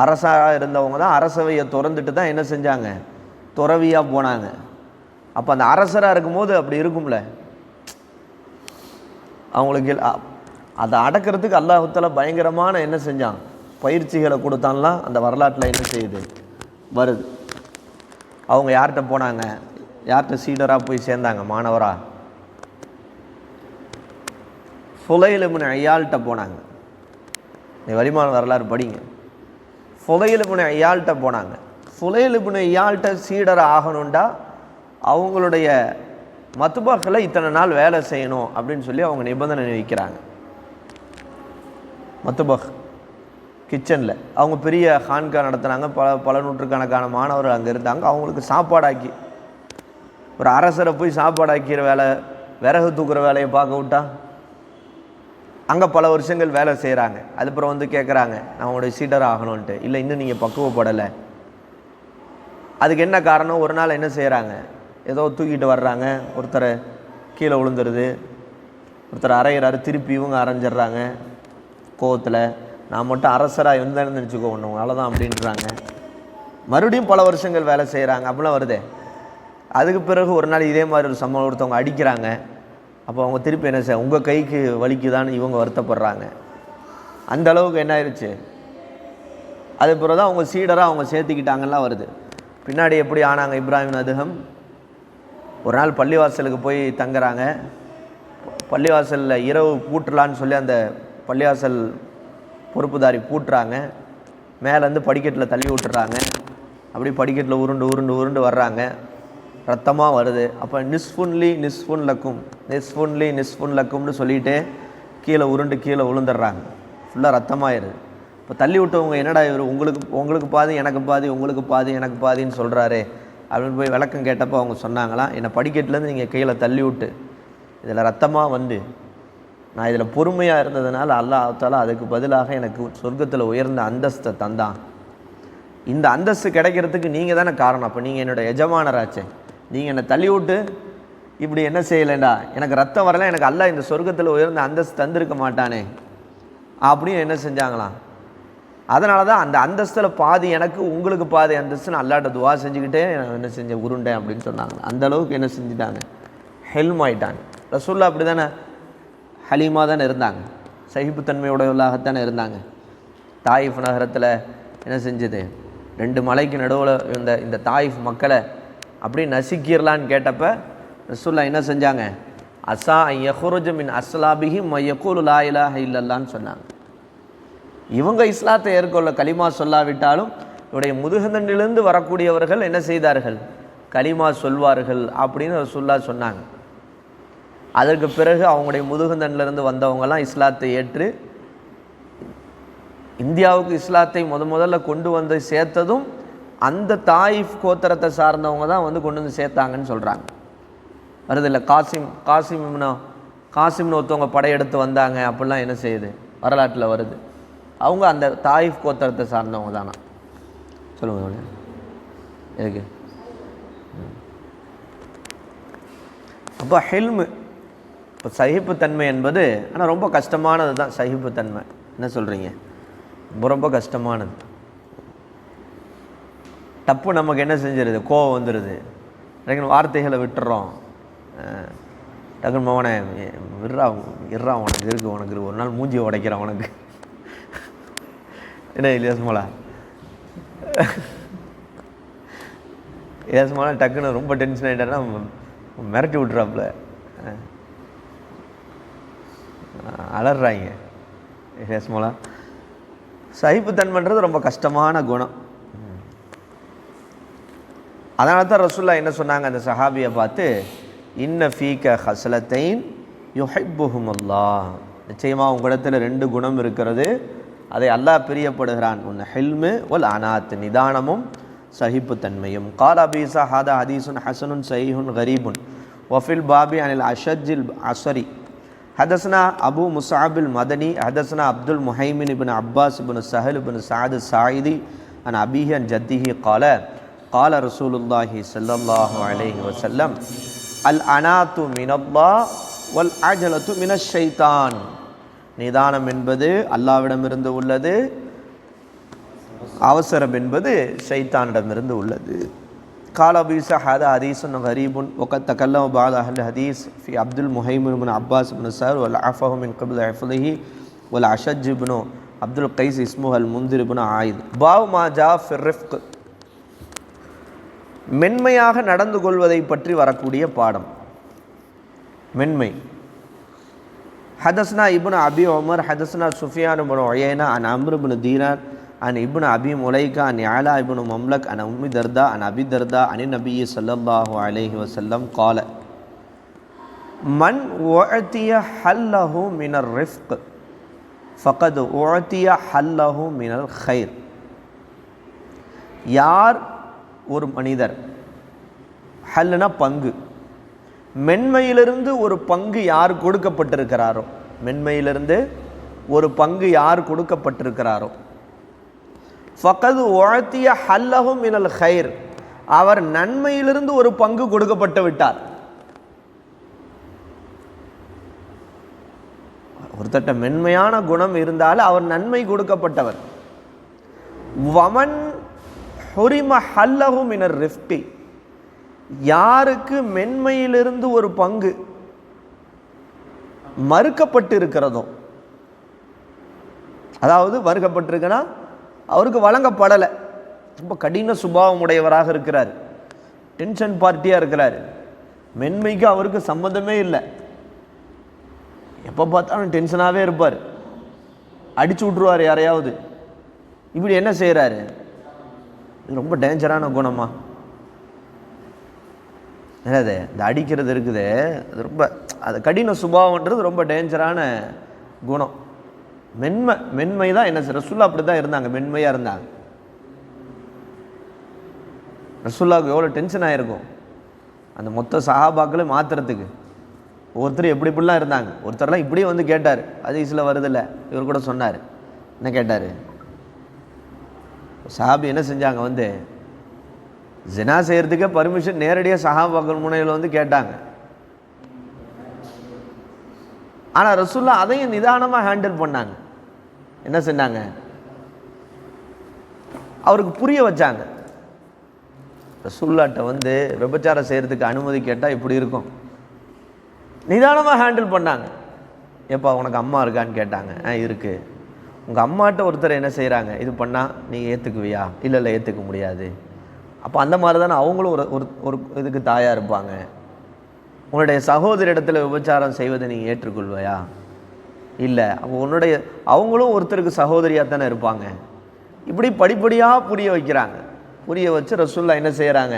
அரசராக இருந்தவங்க தான் அரசவையை திறந்துட்டு தான் என்ன செஞ்சாங்க? துறவியாக போனாங்க. அப்போ அந்த அரசராக இருக்கும்போது அப்படி இருக்கும்ல, அவங்களுக்கு அதை அடக்கிறதுக்கு அல்லாஹ் தஆலா பயங்கரமான என்ன செஞ்சான்? பயிற்சிகளை கொடுத்தான்லாம் அந்த வரலாற்றில் என்ன செய்யுது வருது. அவங்க யார்கிட்ட போனாங்க? யார்கிட்ட சீடராக போய் சேர்ந்தாங்க? மாணவராக ஃபுலைல் இப்னு ஐயால்கிட்ட போனாங்க. நீ வலிமான வரலாறு படிங்க. ஃபுலைல் இப்னு ஐயால்கிட்ட போனாங்க. ஃபுலைல் இப்னு ஐயால்கிட்ட சீடராக ஆகணுண்டா அவங்களுடைய மத்துபகில் இத்தனை நாள் வேலை செய்யணும் அப்படின்னு சொல்லி அவங்க நிபந்தனை வைக்கிறாங்க. மத்துபக் கிச்சனில் அவங்க பெரிய ஹான்கா நடத்துனாங்க. பல நூற்றுக்கணக்கான மாணவர்கள் அங்கே இருந்தாங்க. அவங்களுக்கு சாப்பாடாக்கி, ஒரு அரசரை போய் சாப்பாடாக்கிற வேலை, விறகு தூக்குற வேலையை பார்க்க விட்டா அங்கே பல வருஷங்கள் வேலை செய்கிறாங்க. அதுக்கப்புறம் வந்து கேட்குறாங்க, நான் உங்களுடைய சீடர் ஆகணுன்ட்டு. இல்லை, இன்னும் நீங்கள் பக்குவப்படலை. அதுக்கு என்ன காரணம்? ஒரு நாள் என்ன செய்கிறாங்க? ஏதோ தூக்கிட்டு வர்றாங்க, ஒருத்தரை கீழே விழுந்துருது, ஒருத்தர் அரைகிறாரு, திருப்பி இவங்க அரைஞ்சிட்றாங்க. கோவத்தில் நான் மட்டும் அரசராக இருந்தேன்னு நினச்சிக்கோ ஒன்று அவ்வளோதான் அப்படின்றாங்க. மறுபடியும் பல வருஷங்கள் வேலை செய்கிறாங்க. அப்படிலாம் வருதே. அதுக்கு பிறகு ஒரு நாள் இதே மாதிரி ஒரு சம்பவம், ஒருத்தவங்க அடிக்கிறாங்க. அப்போ அவங்க திருப்பி என்ன செய்ய, உங்கள் கைக்கு வலிக்குதான்னு இவங்க வருத்தப்படுறாங்க. அந்த அளவுக்கு என்ன ஆயிடுச்சு? அது பிறகு தான் அவங்க சீடராக அவங்க சேர்த்துக்கிட்டாங்கலாம் வருது. பின்னாடி எப்படி ஆனாங்க இப்ராஹிம் அதுகம்? ஒரு நாள் பள்ளிவாசலுக்கு போய் தங்குறாங்க. பள்ளிவாசலில் இரவு பூட்டலான்னு சொல்லி அந்த பள்ளிவாசல் பொறுப்புதாரி பூட்டுறாங்க. மேலேருந்து படிக்கட்டில் தள்ளி விட்டுறாங்க. அப்படி படிக்கட்டில் உருண்டு உருண்டு உருண்டு வர்றாங்க. ரத்தமாக வருது. அப்போ நிஸ்ஃபுன்லி நிஸ்ஃபுன் லக்கும், நிஸ்ஃபுன்லி நிஸ்ஃபுன் லக்கும்னு சொல்லிவிட்டு கீழே உருண்டு கீழே விழுந்துடுறாங்க. ஃபுல்லாக ரத்தமாகிடுது. இப்போ தள்ளி விட்டவங்க என்னடா இவர் உங்களுக்கு பாதி எனக்கு பாதி, உங்களுக்கு பாதி எனக்கு பாதின்னு சொல்கிறாரு அப்படின்னு போய் விளக்கம் கேட்டப்போ அவங்க சொன்னாங்களாம், என்னை படிக்கட்டிலேருந்து நீங்கள் கீழே தள்ளி விட்டு இதில் ரத்தமாக வந்து நான் இதில் பொறுமையாக இருந்ததுனால அல்லாஹ் தஆலா அதுக்கு பதிலாக எனக்கு சொர்க்கத்தில் உயர்ந்த அந்தஸ்தை தந்தான். இந்த அந்தஸ்து கிடைக்கிறதுக்கு நீங்கள் தானே காரணம். அப்போ நீங்கள் என்னோடய எஜமானராச்சே, நீங்கள் என்னை தள்ளி விட்டு இப்படி என்ன செய்யலைண்டா, எனக்கு ரத்தம் வரல, எனக்கு அல்லாஹ் இந்த சொர்க்கத்தில் உயர்ந்த அந்தஸ்து தந்திருக்க மாட்டானே அப்படின்னு என்ன செஞ்சாங்களாம். அதனால தான் அந்த அந்தஸ்தில் பாதி எனக்கு உங்களுக்கு பாதி அந்தஸ்துன்னு அல்லாட்ட துவா செஞ்சுக்கிட்டே என்ன செஞ்சேன் உருண்டேன் அப்படின்னு சொன்னாங்க. அந்தளவுக்கு என்ன செஞ்சுட்டாங்க, ஹெல்ம் ஆயிட்டாங்க. ரசூலுல்லாஹ் அப்படி தானே ஹலீமாக தானே இருந்தாங்க, சகிப்புத்தன்மையுடையவர்களாகத்தானே இருந்தாங்க. தாயிஃப் நகரத்தில் என்ன செஞ்சது, 2 மலைக்கு நடுவில் இந்த தாயிஃப் மக்களை அப்படி நசிக்கிடலான்னு கேட்டப்போ ரசூலுல்லாஹ் என்ன செஞ்சாங்க, அஸா யஹ்ருஜ மின் அஸ்லாபிஹி யகூலு லா இலாஹ இல்லல்லான்னு சொன்னாங்க. இவங்க இஸ்லாத்தை ஏற்கொள்ள கலிமா சொல்லாவிட்டாலும் இவருடைய முதுகந்தண்டிலிருந்து வரக்கூடியவர்கள் என்ன செய்தார்கள், கலிமா சொல்வார்கள் அப்படின்னு ரசூலுல்லாஹ் சொன்னாங்க. அதற்கு பிறகு அவங்களுடைய முதுகந்தண்டிலிருந்து வந்தவங்கலாம் இஸ்லாத்தை ஏற்று இந்தியாவுக்கு இஸ்லாத்தை முதல்ல கொண்டு வந்து சேர்த்ததும் அந்த தாயிஃப் கோத்திரத்தை சார்ந்தவங்க தான் வந்து கொண்டு வந்து சேர்த்தாங்கன்னு சொல்கிறாங்க. வருது இல்லை, காசிம்னு ஒருத்தவங்க படையெடுத்து வந்தாங்க அப்படிலாம் என்ன செய்யுது, வரலாற்றில் வருது. அவங்க அந்த தாயிஃப் கோத்திரத்தை சார்ந்தவங்க தானா? சொல்லுங்க எதுக்கு? அப்போ ஹெல்மு, இப்போ சகிப்புத்தன்மை என்பது ஆனால் ரொம்ப கஷ்டமானது தான். சகிப்புத்தன்மை என்ன சொல்கிறீங்க, ரொம்ப கஷ்டமானது. தப்பு நமக்கு என்ன செஞ்சிருது, கோவம் வந்துடுது, வார்த்தைகளை விட்டுறோம். டக்குன்னு மவனை இறா உனக்கு இருக்கு ஒரு நாள் மூஞ்சி உடைக்கிறான் உனக்கு என்ன இலேசமாலா இலேசமாலா டக்குன்னு ரொம்ப டென்ஷன் ஆகிட்டாருன்னா மிரட்டி விட்றாப்புல அலறாங்க. இலேசமாலா சகிப்புத்தன்மைன்றது ரொம்ப கஷ்டமான குணம். அதனால தான் ரசூலுல்லாஹ் என்ன சொன்னாங்க அந்த சஹாபியை பார்த்து, இன்ன ஃபீக ஹஸ்லத்தைன் யுஹிப்புஹுமுல்லாஹ், நிச்சயமாக உங்களிடத்தில் 2 குணம் இருக்கிறது, அதை அல்லாஹ் பிரியப்படுகிறான். ஒன்று ஹில்மு வல் அனாத், நிதானமும் சகிப்புத்தன்மையும். கால அபீ ஈஸா ஹாதா ஹதீஸுன் ஹஸனுன் ஸஹீஹுன் கரீபுன் வஃபில் பாபி அனில் அஷஜ்ஜில் அஸ்வரி ஹதஸ்னா அபு முஸஅபில் மதனி ஹதஸ்னா அப்துல் முஹைமின் இப்னு அப்பாஸ் இப்னு ஸஹல் இப்னு ஸஅத் ஸாயிதி அன் அபீஹி அன் ஜத்திஹி கால கால ரசூலுல்லாஹி ஸல்லல்லாஹு அலைஹி வஸல்லம் அல் அனாத்து மினல்லாஹ் வல் அஜலத்து மினஷ் ஷைத்தான். நிதானம் என்பது அல்லாஹ்விடமிருந்து உள்ளது, அவசரம் என்பது ஷைத்தானிடமிருந்து உள்ளது. கால அபூ ஈஸா ஹாதா ஹதீஸுன் கரீபுன் வகத் தகல்லம பஅது அஹ்லி ஹதீஸ் ஃபி அப்துல் முஹைமின் இப்னு அப்பாஸ் இப்னு ஸஹர் வல் அஃபஹு மின் க்பில் ஹிஃப்லிஹி வல் அஷஜ் இப்னு அப்துல் கைஸ் இஸ்முஹு அல் முன்திர் இப்னு ஆயித். பாவ் மா ஜா ஃபி ரிஃப்க், மென்மையாக நடந்து கொள்வதை பற்றி வரக்கூடிய பாடம். மென்மை. ஹதஸ்னா இப்னு அபி உமர் ஹதஸ்னா சுஃபியான் இப்னு உயைனா அன் அம்ர் இப்னு தீனார் அன் இப்னு அபி முலைகா அன் யாலா இப்னு மம்லக் அன் உம்மி தர்தா அன் அபி தர்தா அன் நபி ஸல்லல்லாஹு அலைஹி வஸல்லம் قال மன் உஅதிய ஹல்லஹு மினர் ரிஃப்க் ஃபகத் உஅதிய ஹல்லஹு மினல் கைர். யார் ஒரு மனிதர், ஹல்லுனா பங்கு, மென்மையிலிருந்து ஒரு பங்கு யார் கொடுக்கப்பட்டிருக்கிறாரோ, மென்மையிலிருந்து ஒரு பங்கு யார் கொடுக்கப்பட்டிருக்கிறாரோ, ஃபகத் உஅதிய ஹல்லஹு மினல் கைர், அவர் நன்மையிலிருந்து ஒரு பங்கு கொடுக்கப்பட்டு விட்டார். ஒருத்தட்ட மென்மையான குணம் இருந்தாலும் அவர் நன்மை கொடுக்கப்பட்டவர். வமன் ஹுரிம ஹல்லஹு மினர் ரிஃப்கி, யாருக்கு மென்மையிலிருந்து ஒரு பங்கு மறுக்கப்பட்டு இருக்கிறதோ, அதாவது மறுக்கப்பட்டிருக்குன்னா அவருக்கு வழங்கப்படலை. ரொம்ப கடின சுபாவம் உடையவராக இருக்கிறார், டென்ஷன் பார்ட்டியாக இருக்கிறார், மென்மைக்கு அவருக்கு சம்மந்தமே இல்லை, எப்போ பார்த்தாலும் டென்ஷனாகவே இருப்பார், அடிச்சு விட்ருவார் யாரையாவது. இப்படி என்ன செய்கிறாரு? இது ரொம்ப டேஞ்சரான குணமா? என்னது இந்த அடிக்கிறது இருக்குது, அது ரொம்ப அது கடின சுபாவன்றது ரொம்ப டேஞ்சரான குணம். மென்மை தான் என்ன ரசூல்லா அப்படி தான் இருந்தாங்க, மென்மையாக இருந்தாங்க. ரசூல்லாவுக்கு எவ்வளோ டென்ஷன் ஆகிருக்கும் அந்த மொத்த சஹாபாக்களை மாற்றுறதுக்கு. ஒருத்தர் எப்படி இப்படிலாம் இருந்தாங்க. ஒருத்தர்லாம் இப்படியே வந்து கேட்டார், ஹதீஸில் வருதில்ல, இவர் கூட சொன்னார். என்ன கேட்டார்? சஹாபி என்ன செஞ்சாங்க, வந்து ஜினா செய்கிறதுக்கே பர்மிஷன் நேரடியாக சஹாபாக்கள் முனையில் வந்து கேட்டாங்க. ஆனால் ரசூல்லா அதையும் நிதானமாக ஹேண்டில் பண்ணாங்க. என்ன செஞ்சாங்க? அவருக்கு புரிய வச்சாங்க. ரசூல்லாட்ட வந்து விபச்சாரம் செய்கிறதுக்கு அனுமதி கேட்டால் இப்படி இருக்கும், நிதானமாக ஹேண்டில் பண்ணாங்க. எப்பா உனக்கு அம்மா இருக்கான்னு கேட்டாங்க. இருக்குது. உங்கள் அம்மாட்ட ஒருத்தர் என்ன செய்கிறாங்க, இது பண்ணால் நீ ஏற்றுக்குவியா? இல்லை ஏற்றுக்க முடியாது. அப்போ அந்த மாதிரி தானே அவங்களும் ஒரு இதுக்கு தாயாக இருப்பாங்க. உன்னுடைய சகோதரி இடத்துல விபச்சாரம் செய்வதை நீங்கள் ஏற்றுக்கொள்வையா? இல்லை. அப்போ அவங்களும் ஒருத்தருக்கு சகோதரியாக தானே இருப்பாங்க. இப்படி படிப்படியாக புரிய வைக்கிறாங்க. புரிய வச்சு ரசூல்லா என்ன செய்கிறாங்க,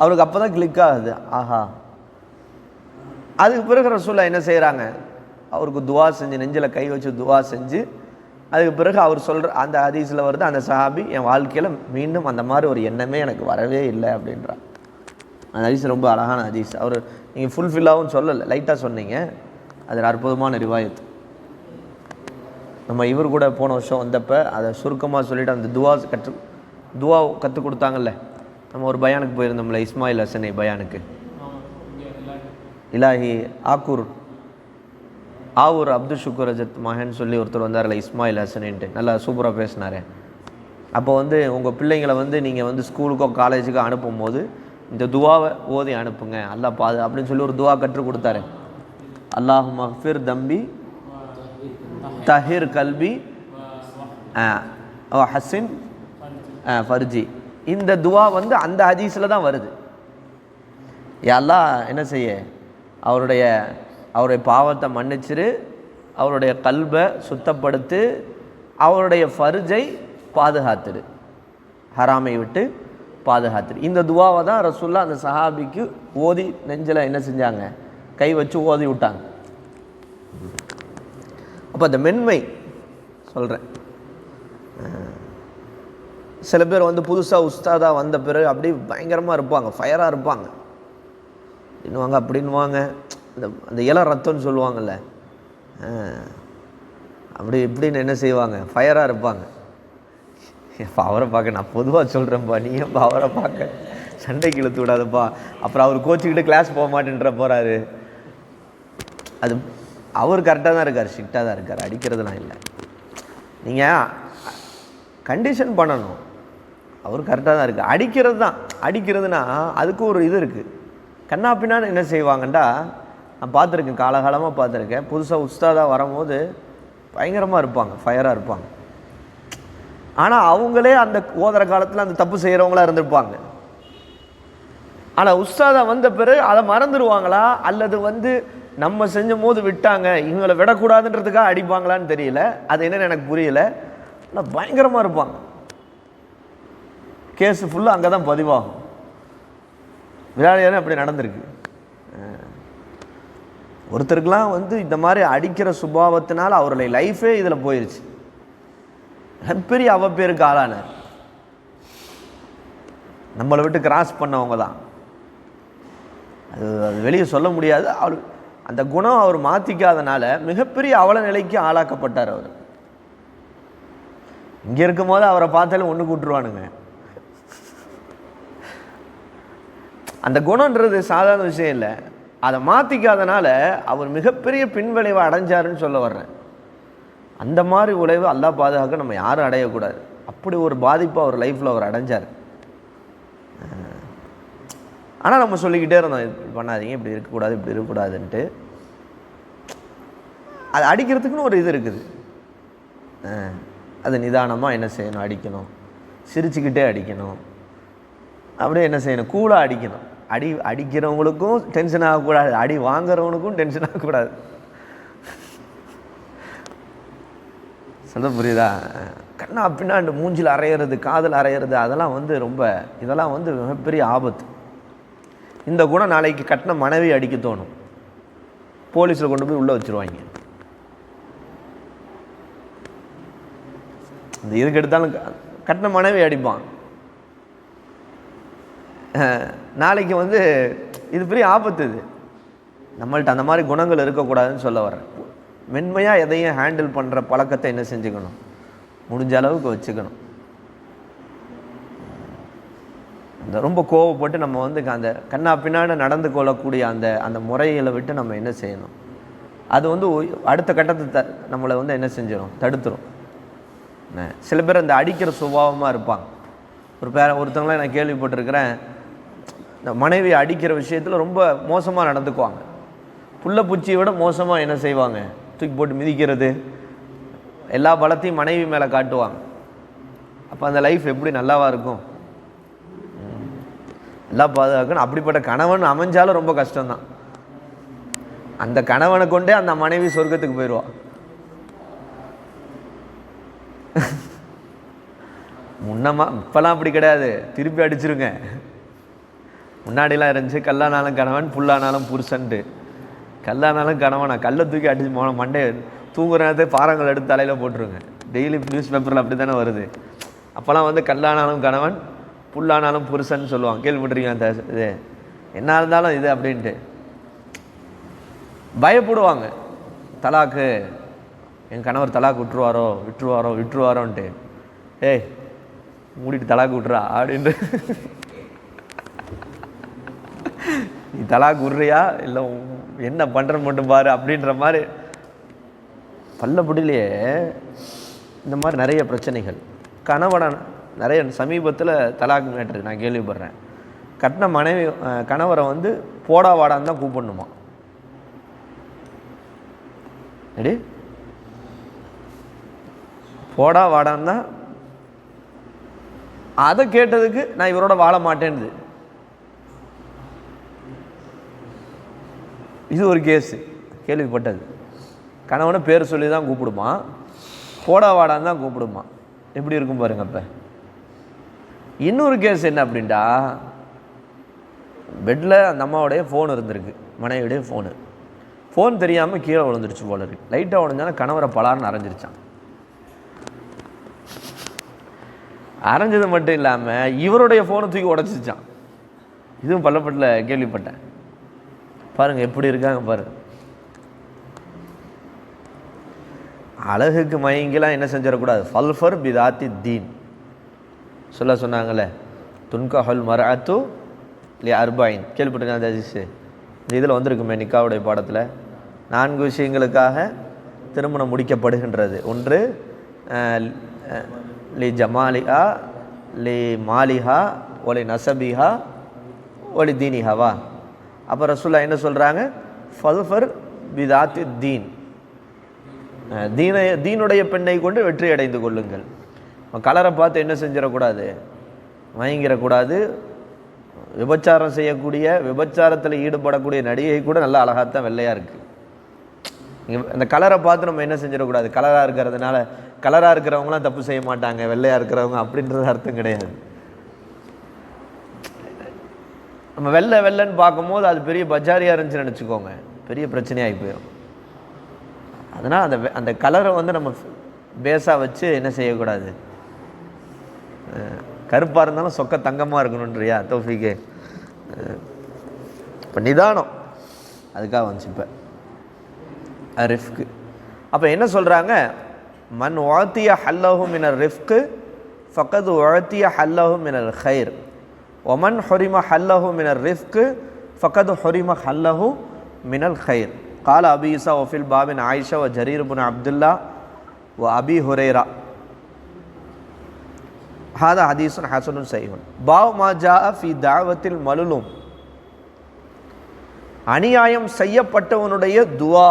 அவருக்கு அப்போ தான் கிளிக் ஆகுது. ஆஹா. அதுக்கு பிறகு ரசூல்லா என்ன செய்கிறாங்க, அவருக்கு துவா செஞ்சு, நெஞ்சில் கை வச்சு துவா செஞ்சு, அதுக்கு பிறகு அவர் சொல்கிற அந்த ஹதீஸில் வருது, அந்த சஹாபி என் வாழ்க்கையில் மீண்டும் அந்த மாதிரி ஒரு எண்ணமே எனக்கு வரவே இல்லை அப்படின்றார். அந்த ஹதீஸ் ரொம்ப அழகான ஹதீஸ். அவர் நீங்கள் ஃபுல்ஃபில்லாகவும் சொல்லலை, லைட்டாக சொன்னீங்க. அது அற்புதமான ரிவாயத். நம்ம இவர் கூட போன வருஷம் வந்தப்போ அதை சுருக்கமாக சொல்லிவிட்டு அந்த துவா கற்றுக் கொடுத்தாங்கல்ல. நம்ம ஒரு பயானுக்கு போயிருந்தோம்ல, இஸ்மாயில் ஹசனை பயானுக்கு, இலாஹி ஆவூர் அப்துல் ஷுக்கூர் ரஜத் மகன் சொல்லி ஒருத்தர் வந்தார்ல, இஸ்மாயில் ஹசனின்ட்டு, நல்லா சூப்பராக பேசினார். அப்போ வந்து உங்கள் பிள்ளைங்களை வந்து நீங்கள் வந்து ஸ்கூலுக்கோ காலேஜுக்கோ அனுப்பும் போது இந்த துவாவை ஓதி அனுப்புங்க, அல்லாஹ் பாது அப்படின்னு சொல்லி ஒரு துவா கற்றுக் கொடுத்தாரு. அல்லாஹு மஃபிர் தம்பி தஹிர் கல்வி ஹசின் ஃபர்ஜி. இந்த துவா வந்து அந்த ஹதீஸில் தான் வருது. அல்லாஹ் என்ன செய்ய, அவருடைய பாவத்தை மன்னிச்சிரு, அவருடைய கல்பை சுத்தப்படுத்து, அவருடைய ஃபர்ஜை பாதுகாத்துரு, ஹராமை விட்டு பாதுகாத்துரு. இந்த துவாவை தான் ரசூல்லா அந்த சஹாபிக்கு ஓதி நெஞ்சில் என்ன செஞ்சாங்க, கை வச்சு ஓதி விட்டாங்க. அப்போ அந்த மென்மை சொல்கிறேன். சில பேர் வந்து புதுசாக உஸ்தாதாக வந்த பிறகு அப்படி பயங்கரமாக இருப்பாங்க, ஃபயராக இருப்பாங்க, இன்னுவாங்க அப்படின்வாங்க, அந்த இளம் ரத்தம்னு சொல்லுவாங்கள்ல, அப்படி இப்படின்னு என்ன செய்வாங்க, ஃபயராக இருப்பாங்க. இப்போ அவரை பார்க்க நான் பொதுவாக சொல்கிறேன்ப்பா, நீ எப்போ அவரை பார்க்க சண்டைக்கு இழுத்து விடாதப்பா, அப்புறம் அவர் கோச்சிக்கிட்டு கிளாஸ் போக மாட்டேன்ற போகிறாரு. அது அவர் கரெக்டாக தான் இருக்கார், ஸ்ட்ரிக்டாக தான் இருக்கார், அடிக்கிறதுலாம் இல்லை. நீங்கள் கண்டிஷன் பண்ணணும். அவர் கரெக்டாக தான் இருக்குது. அடிக்கிறதுனா அதுக்கு ஒரு இது இருக்குது. கண்ணா பின்னான்னு என்ன செய்வாங்கண்டா, நான் பார்த்துருக்கேன், காலகாலமாக பார்த்துருக்கேன். புதுசாக உஸ்தாதாக வரும்போது பயங்கரமாக இருப்பாங்க, ஃபயராக இருப்பாங்க. ஆனால் அவங்களே அந்த ஓதுற காலத்தில் அந்த தப்பு செய்கிறவங்களா இருந்திருப்பாங்க. ஆனால் உஸ்தாதாக வந்த பிறகு அதை மறந்துடுவாங்களா, அல்லது வந்து நம்ம செஞ்சும் போது விட்டாங்க, இவங்களை விடக்கூடாதுன்றதுக்காக அடிப்பாங்களான்னு தெரியல. அது என்னென்னு எனக்கு புரியல. ஆனால் பயங்கரமாக இருப்பாங்க. கேஸு ஃபுல்லாக அங்கே தான் பதிவாகும். விளையாடியானே அப்படி நடந்திருக்கு. ஒருத்தருக்கெலாம் வந்து இந்த மாதிரி அடிக்கிற சுபாவத்தினால் அவருடைய லைஃபே இதில் போயிடுச்சு. பெரிய அவப்பேருக்கு ஆளானார். நம்மளை விட்டு கிராஸ் பண்ணவங்க தான். அது வெளியே சொல்ல முடியாது. அந்த குணம் அவர் மாற்றிக்காதனால மிகப்பெரிய அவல நிலைக்கு ஆளாக்கப்பட்டார். அவர் இங்கே இருக்கும் போது அவரை பார்த்தாலும் ஒன்று கூட்டுருவானுங்க. அந்த குணன்றது சாதாரண விஷயம் இல்லை. அதை மாற்றிக்காதனால அவர் மிகப்பெரிய பின்விளைவை அடைஞ்சாருன்னு சொல்ல வர்றேன். அந்த மாதிரி விளைவு அல்லாஹ் பாதுகாக்க நம்ம யாரும் அடையக்கூடாது. அப்படி ஒரு பாதிப்பு அவர் லைஃப்பில் அவர் அடைஞ்சார். ஆனால் நம்ம சொல்லிக்கிட்டே இருந்தோம், இப்படி பண்ணாதீங்க, இப்படி இருக்கக்கூடாது, இப்படி இருக்கக்கூடாதுன்ட்டு. அது அடிக்கிறதுக்குன்னு ஒரு இது இருக்குது. அது நிதானமாக என்ன செய்யணும், அடிக்கணும். சிரிச்சுக்கிட்டே அடிக்கணும். அப்படியே என்ன செய்யணும், கூலாக அடிக்கணும். அடிக்கிறவங்களுக்கும் டென்ஷன் ஆகக்கூடாது, அடி வாங்குறவனுக்கும் டென்ஷன் ஆகக்கூடாது. சொல்ல புரியுதா? கண்ணா பின்னாண்டு மூஞ்சில் அரையிறது, காதில் அரையிறது, அதெல்லாம் இதெல்லாம் மிகப்பெரிய ஆபத்து. இந்த குணம் நாளைக்கு கட்டின மனைவி அடிக்க தோணும். போலீஸில் கொண்டு போய் உள்ளே வச்சுருவாங்க. இந்த இதுக்கு எடுத்தாலும் கட்டின மனைவி அடிப்பான். நாளைக்கு இது பெரிய ஆபத்து. இது நம்மள்ட்ட அந்த மாதிரி குணங்கள் இருக்கக்கூடாதுன்னு சொல்ல வரேன். மென்மையாக எதையும் ஹேண்டில் பண்ணுற பழக்கத்தை என்ன செஞ்சுக்கணும், முடிஞ்ச அளவுக்கு வச்சுக்கணும். அந்த ரொம்ப கோவப்பட்டு நம்ம அந்த கண்ணா பின்னாடி நடந்து கொள்ளக்கூடிய அந்த முறைகளை விட்டு நம்ம என்ன செய்யணும், அது அடுத்த கட்டத்தை நம்மளை என்ன செஞ்சிடும், தடுத்துரும். சில பேர் அந்த அடிக்கிற சுபாவமாக இருப்பாங்க. ஒருத்தவங்களாம் நான் கேள்விப்பட்டிருக்கிறேன், இந்த மனைவி அடிக்கிற விஷயத்தில் ரொம்ப மோசமாக நடந்துக்குவாங்க. புள்ள பூச்சியை விட மோசமாக என்ன செய்வாங்க, தூக்கி போட்டு மிதிக்கிறது, எல்லா பலத்தையும் மனைவி மேலே காட்டுவாங்க. அப்போ அந்த லைஃப் எப்படி நல்லாவா இருக்கும்? நல்லா பாதுகாக்கணும். அப்படிப்பட்ட கணவன் அமைஞ்சாலும் ரொம்ப கஷ்டம்தான். அந்த கணவனை கொண்டே அந்த மனைவி சொர்க்கத்துக்கு போயிடுவா. இப்பெல்லாம் அப்படி கிடையாது, திருப்பி அடிச்சிருங்க. முன்னாடிலாம் இருந்துச்சு, கல்லானாலும் கணவன் புல்லானாலும் புருஷன்ட்டு. கல்லானாலும் கணவனா, கல்லை தூக்கி அடிச்சு மண்டே தூங்குற நேரத்தை பாறங்கள் எடுத்து தலையில் போட்டுருங்க. டெய்லி நியூஸ் பேப்பரில் அப்படி தானே வருது. அப்போல்லாம் கல்லானாலும் கணவன் புல்லானாலும் புருஷன் சொல்லுவாங்க, கேள்விப்பட்டிருக்கீங்க? அந்த இது என்ன இருந்தாலும் இது அப்படின்ட்டு பயப்படுவாங்க. தலாக்கு, என் கணவர் தலாக்கு விட்டுருவாரோன்ட்டு. ஏய் மூடிட்டு தலாக்கு விட்டுறா அப்படின்ட்டு. நீ தலாக்கு விட்றியா இல்லை என்ன பண்ணுறன்னு மட்டும் பாரு அப்படின்ற மாதிரி பல்லப்படியிலேயே இந்த மாதிரி நிறைய பிரச்சனைகள். கணவனை நிறைய சமீபத்தில் தலாக்கு மேட்ரு நான் கேள்விப்படுறேன். கட்டின மனைவி கணவரை போடா வாடான்னு தான் கூப்பிடணுமா. எடி போடா வாடான்னு தான். அதை கேட்டதுக்கு நான் இவரோட வாழ மாட்டேன்னுது. இது ஒரு கேஸு கேள்விப்பட்டது. கணவனை பேர் சொல்லி தான் கூப்பிடுமா, போடா வாடான்னு தான் கூப்பிடுமா. எப்படி இருக்கும் பாருங்க. அப்போ இன்னொரு கேஸ் என்ன அப்படின்ட்டா, பெட்டில் அந்த அம்மாவுடைய ஃபோன் இருந்திருக்கு, மனைவியுடைய ஃபோன் தெரியாமல் கீழே விழுந்துருச்சு போல இருக்கு. லைட்டாக உடஞ்சாலும் கணவரை பலார்னு அரைஞ்சிருச்சான். அரைஞ்சது மட்டும் இல்லாமல் இவருடைய ஃபோனை தூக்கி உடச்சிச்சான். இதுவும் பல்லப்பட்டில் கேள்விப்பட்டேன். பாருங்கள் எப்படி இருக்காங்க பாருங்க. அழகுக்கு மயங்கெல்லாம் என்ன செஞ்சிடக்கூடாது. ஃபல்ஃபர் பிதாத்தி தீன் சொன்னாங்களே, துன்கஹல் மர்அத்து லி அர்பைன், கேள்விப்பட்டிருக்கேன். அந்த ஹதீஸ் இந்த இதில் வந்திருக்குமே நிக்காவுடைய பாடத்தில். 4 விஷயங்களுக்காக திருமணம் முடிக்கப்படுகின்றது. ஒன்று லி ஜமாலிஹா, லி மாலிஹா, ஒலி நசபிஹா, ஒலி தீனிஹாவா. அப்போ ரசூலுல்லாஹ் என்ன சொல்கிறாங்க, ஃபல்ஃபர் பிதாத்தி தீன், தீனுடைய பெண்ணை கொண்டு வெற்றி அடைந்து கொள்ளுங்கள். கலரை பார்த்து என்ன செஞ்சிடக்கூடாது, மயங்கிடக்கூடாது. விபச்சாரம் செய்யக்கூடிய, விபச்சாரத்தில் ஈடுபடக்கூடிய நடிகை கூட நல்லா அழகாத்தான் வெள்ளையாக இருக்குது. அந்த கலரை பார்த்து நம்ம என்ன செஞ்சிடக்கூடாது. கலராக இருக்கிறதுனால கலராக இருக்கிறவங்களாம் தப்பு செய்ய மாட்டாங்க, வெள்ளையாக இருக்கிறவங்க அப்படின்றது அர்த்தம் கிடையாது. நம்ம வெள்ளைன்னு பார்க்கும்போது அது பெரிய பஜாரியாக இருந்துச்சுன்னு நினச்சிக்கோங்க, பெரிய பிரச்சனையாகி போயிடும். அதனால் அந்த கலரை நம்ம பேஸாக வச்சு என்ன செய்யக்கூடாது. கருப்பாக இருந்தாலும் சொக்க தங்கமாக இருக்கணுன்றியா தௌஃபீக்கு. இப்போ நிதானம் அதுக்காக வந்துச்சு. இப்போ ரிஃப்க்கு அப்போ என்ன சொல்கிறாங்க, மன் உஅத்திய ஹல்லஹு மினர் ரிஃப்க்கு ஃபக்கது உஅத்திய ஹல்லஹு மினல் ஹைர் ஒமன் ஹொரிம ஹல்லஹு மினர் ரிஃப்க்கு ஃபக்கது ஹொரிம ஹல்லஹு மினல் ஹைர். قال أبي إسحاق وفي الباب عائشة وجرير بن عبد الله وأبي هريرة هذا حديث حسن صحيح. باب ما جاء في دعوة المظلوم, அநியாயம் செய்யப்பட்டவனுடைய துவா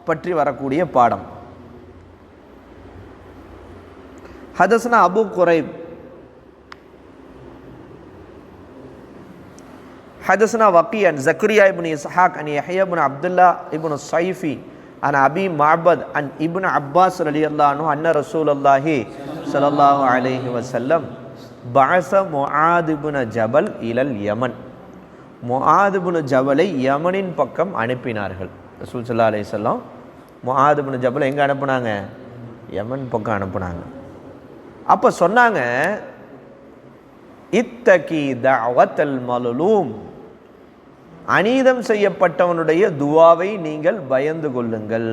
பற்றி வரக்கூடிய பாடம். ஹதஸ்னா அபு குரைப், ஹதஸ்னா வக்கீஅன் ஜக்கரியா இப்னு இஸ்ஹாக் அன் யஹ்யா இப்னு அப்துல்லா இப்னு ஸைஃபி அன் அபி மஅபத் அன் இப்னு அப்பாஸ் ரலியல்லாஹு அன்ஹு அன்ன ரசூலுல்லாஹி ஸல்லல்லாஹு அலைஹி வஸல்லம் பஅஸ முஆத் இப்னு ஜபல் இலல் யமன். முஆத் இப்னு ஜபலை யமனின் பக்கம் அனுப்பினார்கள். ரசூல் ஸல்லல்லாஹு அலைஹி வஸல்லம் முஆத் இப்னு ஜபல் எங்கே அனுப்புனாங்க? யமன் பக்கம் அனுப்புனாங்க. அப்போ சொன்னாங்க, இத்தகி தஅவத்தல் மலுலூம், அநீதம் செய்யப்பட்டவனுடைய துவாவை நீங்கள் பயந்து கொள்ளுங்கள்.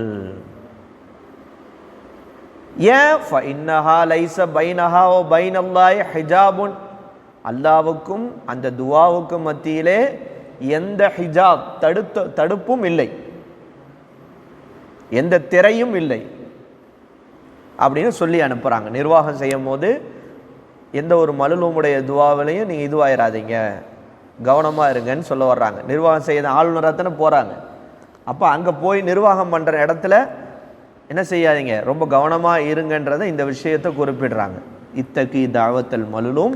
ஏன்? ஃபஇன்னஹா லைஸ பைனஹா வ பைனல்லாஹி ஹிஜாபுன், அல்லாஹ்வுக்கும் அந்த துவாவுக்கும் மத்தியிலே எந்த ஹிஜாப் தடுப்பும் இல்லை, எந்த திரையும் இல்லை அப்படின்னு சொல்லி அனுப்புகிறாங்க. நிர்வாகம் செய்யும் போது எந்த ஒரு மலுலூமுடைய துவாவிலையும் நீங்கள் இதுவாயிராதீங்க, கவனமாக இருங்கன்னு சொல்ல வர்றாங்க. நிர்வாகம் செய்ய ஆளுநராக தானே போகிறாங்க. அப்போ அங்கே போய் நிர்வாகம் பண்ணுற இடத்துல என்ன செய்யாதீங்க, ரொம்ப கவனமாக இருங்கன்றதை இந்த விஷயத்தை குறிப்பிடுறாங்க. இத்தகி தஅவத்தல் மலுலூம்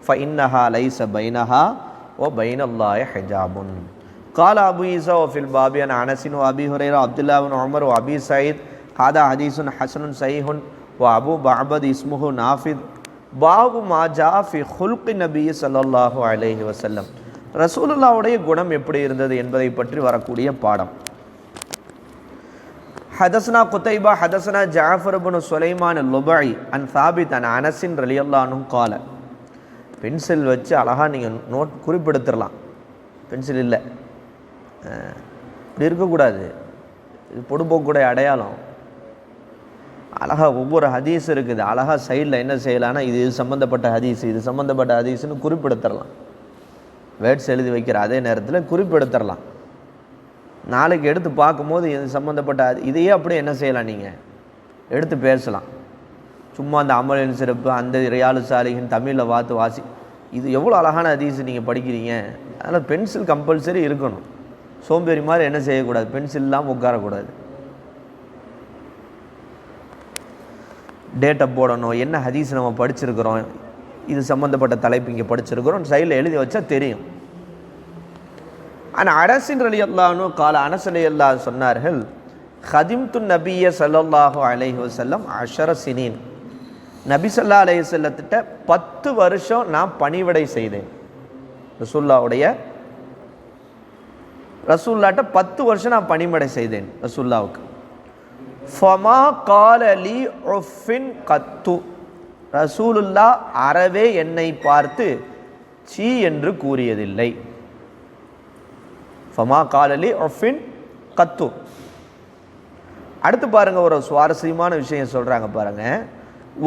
ஃபஇன்னஹா லைஸ பைனஹா வ பைனல்லாஹி ஹிஜாபுன். قال أبو عيسى وفي الباب عن أنس وأبي هريرة وعبد الله بن عمر وأبي سعيد هذا حديث حسن صحيح وأبو معبد اسمه نافذ பாபு மாஜா ஃபி ஹுல்கி நபி ஸல்லல்லாஹு அலைஹி வஸல்லம். ரசூலுல்லாஹ்வுடைய குணம் எப்படி இருந்தது என்பதை பற்றி வரக்கூடிய பாடம். ஹதஸ்னா குதைபா ஹதஸ்னா ஜாஃபர் இப்னு சுலைமான் அல்-லுபை அன் சாபித் அன் அனஸ் ரலியல்லாஹு அன்ஹு قال. பென்சில் வச்சு அழகாக நீங்கள் நோட் குறிப்பெடுத்துடலாம். பென்சில் இல்லை, இப்படி இருக்கக்கூடாது, இது பொடுபோக்குடைய அடையாளம். அழகாக ஒவ்வொரு ஹதீஸ் இருக்குது, அழகாக சைடில் என்ன செய்யலான்னா இது சம்மந்தப்பட்ட ஹதீஸ், இது சம்மந்தப்பட்ட ஹதீஸ்னு குறிப்பெடுத்துடலாம். வேர்ட்ஸ் எழுதி வைக்கிற அதே நேரத்தில் குறிப்பெடுத்துடலாம். நாளைக்கு எடுத்து பார்க்கும்போது இது சம்மந்தப்பட்ட இதையே அப்படியே என்ன செய்யலாம், நீங்கள் எடுத்து பேசலாம். சும்மா அந்த அமலின் சிறப்பு, அந்த ரியாலு சாலிஹின் தமிழில் வாசி, இது எவ்வளோ அழகான ஹதீஸ் நீங்கள் படிக்கிறீங்க. அதனால் பென்சில் கம்பல்சரி இருக்கணும். சோம்பேறி மாதிரி என்ன செய்யக்கூடாது, பென்சில் இல்லாமல் உட்காரக்கூடாது. டேட்டை போடணும், என்ன ஹதீஸ் நம்ம படிச்சிருக்கிறோம், இது சம்மந்தப்பட்ட தலைப்பு இங்கே படிச்சிருக்கிறோம், சைடில் எழுதி வச்சா தெரியும். ஆனால் அனஸ் ரலியல்லாஹு அன்ஹு قال, அனஸ் ரலியல்லாஹு சொன்னார்கள், ஹதிம்து நபிய ஸல்லல்லாஹு அலைஹி வஸல்லம் 10 சினீன், நபி ஸல்லல்லாஹு அலைஹி வஸல்லத்திட்ட 10 வருஷம் நான் பணிவிடை செய்தேன். ரசூல்லாட்ட 10 வருஷம் நான் பணிவிடை செய்தேன் ரசூல்லாவுக்கு. ஃபமா காலலி உஃபின் கத்து, ரசூலுல்லா அறவே என்னை பார்த்து சீ என்று கூறியதில்லை. ஃபமா காலலி உஃபின் கத்து. அடுத்து பாருங்க, ஒரு சுவாரஸ்யமான விஷயம் சொல்றாங்க பாருங்க.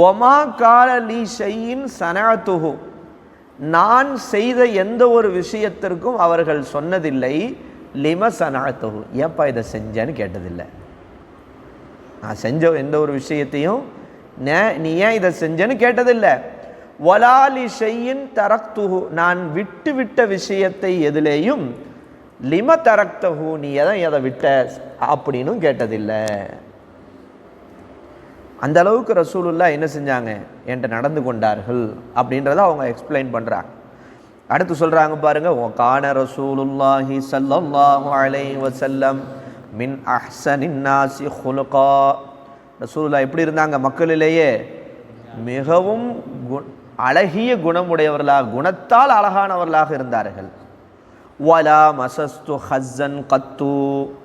ஒமா காலலி ஷையின் சனஅத்துஹு, நான் செய்த எந்த ஒரு விஷயத்திற்கும் அவர்கள் சொன்னதில்லை லிம சனஅத்துஹு, ஏப்பா இதை செஞ்சேன்னு கேட்டதில்லை. நான் செஞ்ச எந்த ஒரு விஷயத்தையும் நீ ஏன் இதை செஞ்சேன்னு கேட்டதில்லை. வலாலி ஷையின் தரக்துஹு, நான் விட்ட விஷயத்தை எதிலேயும் லிம தரக்தஹு, நீ எதை விட்ட அப்படின்னு கேட்டதில்லை. அந்த அளவுக்கு ரசூலுல்லாஹ் என்ன செஞ்சாங்க, என்கிட்ட நடந்து கொண்டார்கள் அப்படின்றத அவங்க எக்ஸ்பிளைன் பண்ணுறாங்க. அடுத்து சொல்கிறாங்க பாருங்க, கான ரசூலுல்லாஹி ஸல்லல்லாஹு அலைஹி வஸல்லம் மின் அஹ்ஸனின் நாஸி ஹுலுகா, ரசூலுல்லாஹ் எப்படி இருந்தாங்க, மக்களிலேயே மிகவும் அழகிய குணமுடையவர்களாக, குணத்தால் அழகானவர்களாக இருந்தார்கள். வலா மசஸ்து ஹஸ்ஸன் கத்து,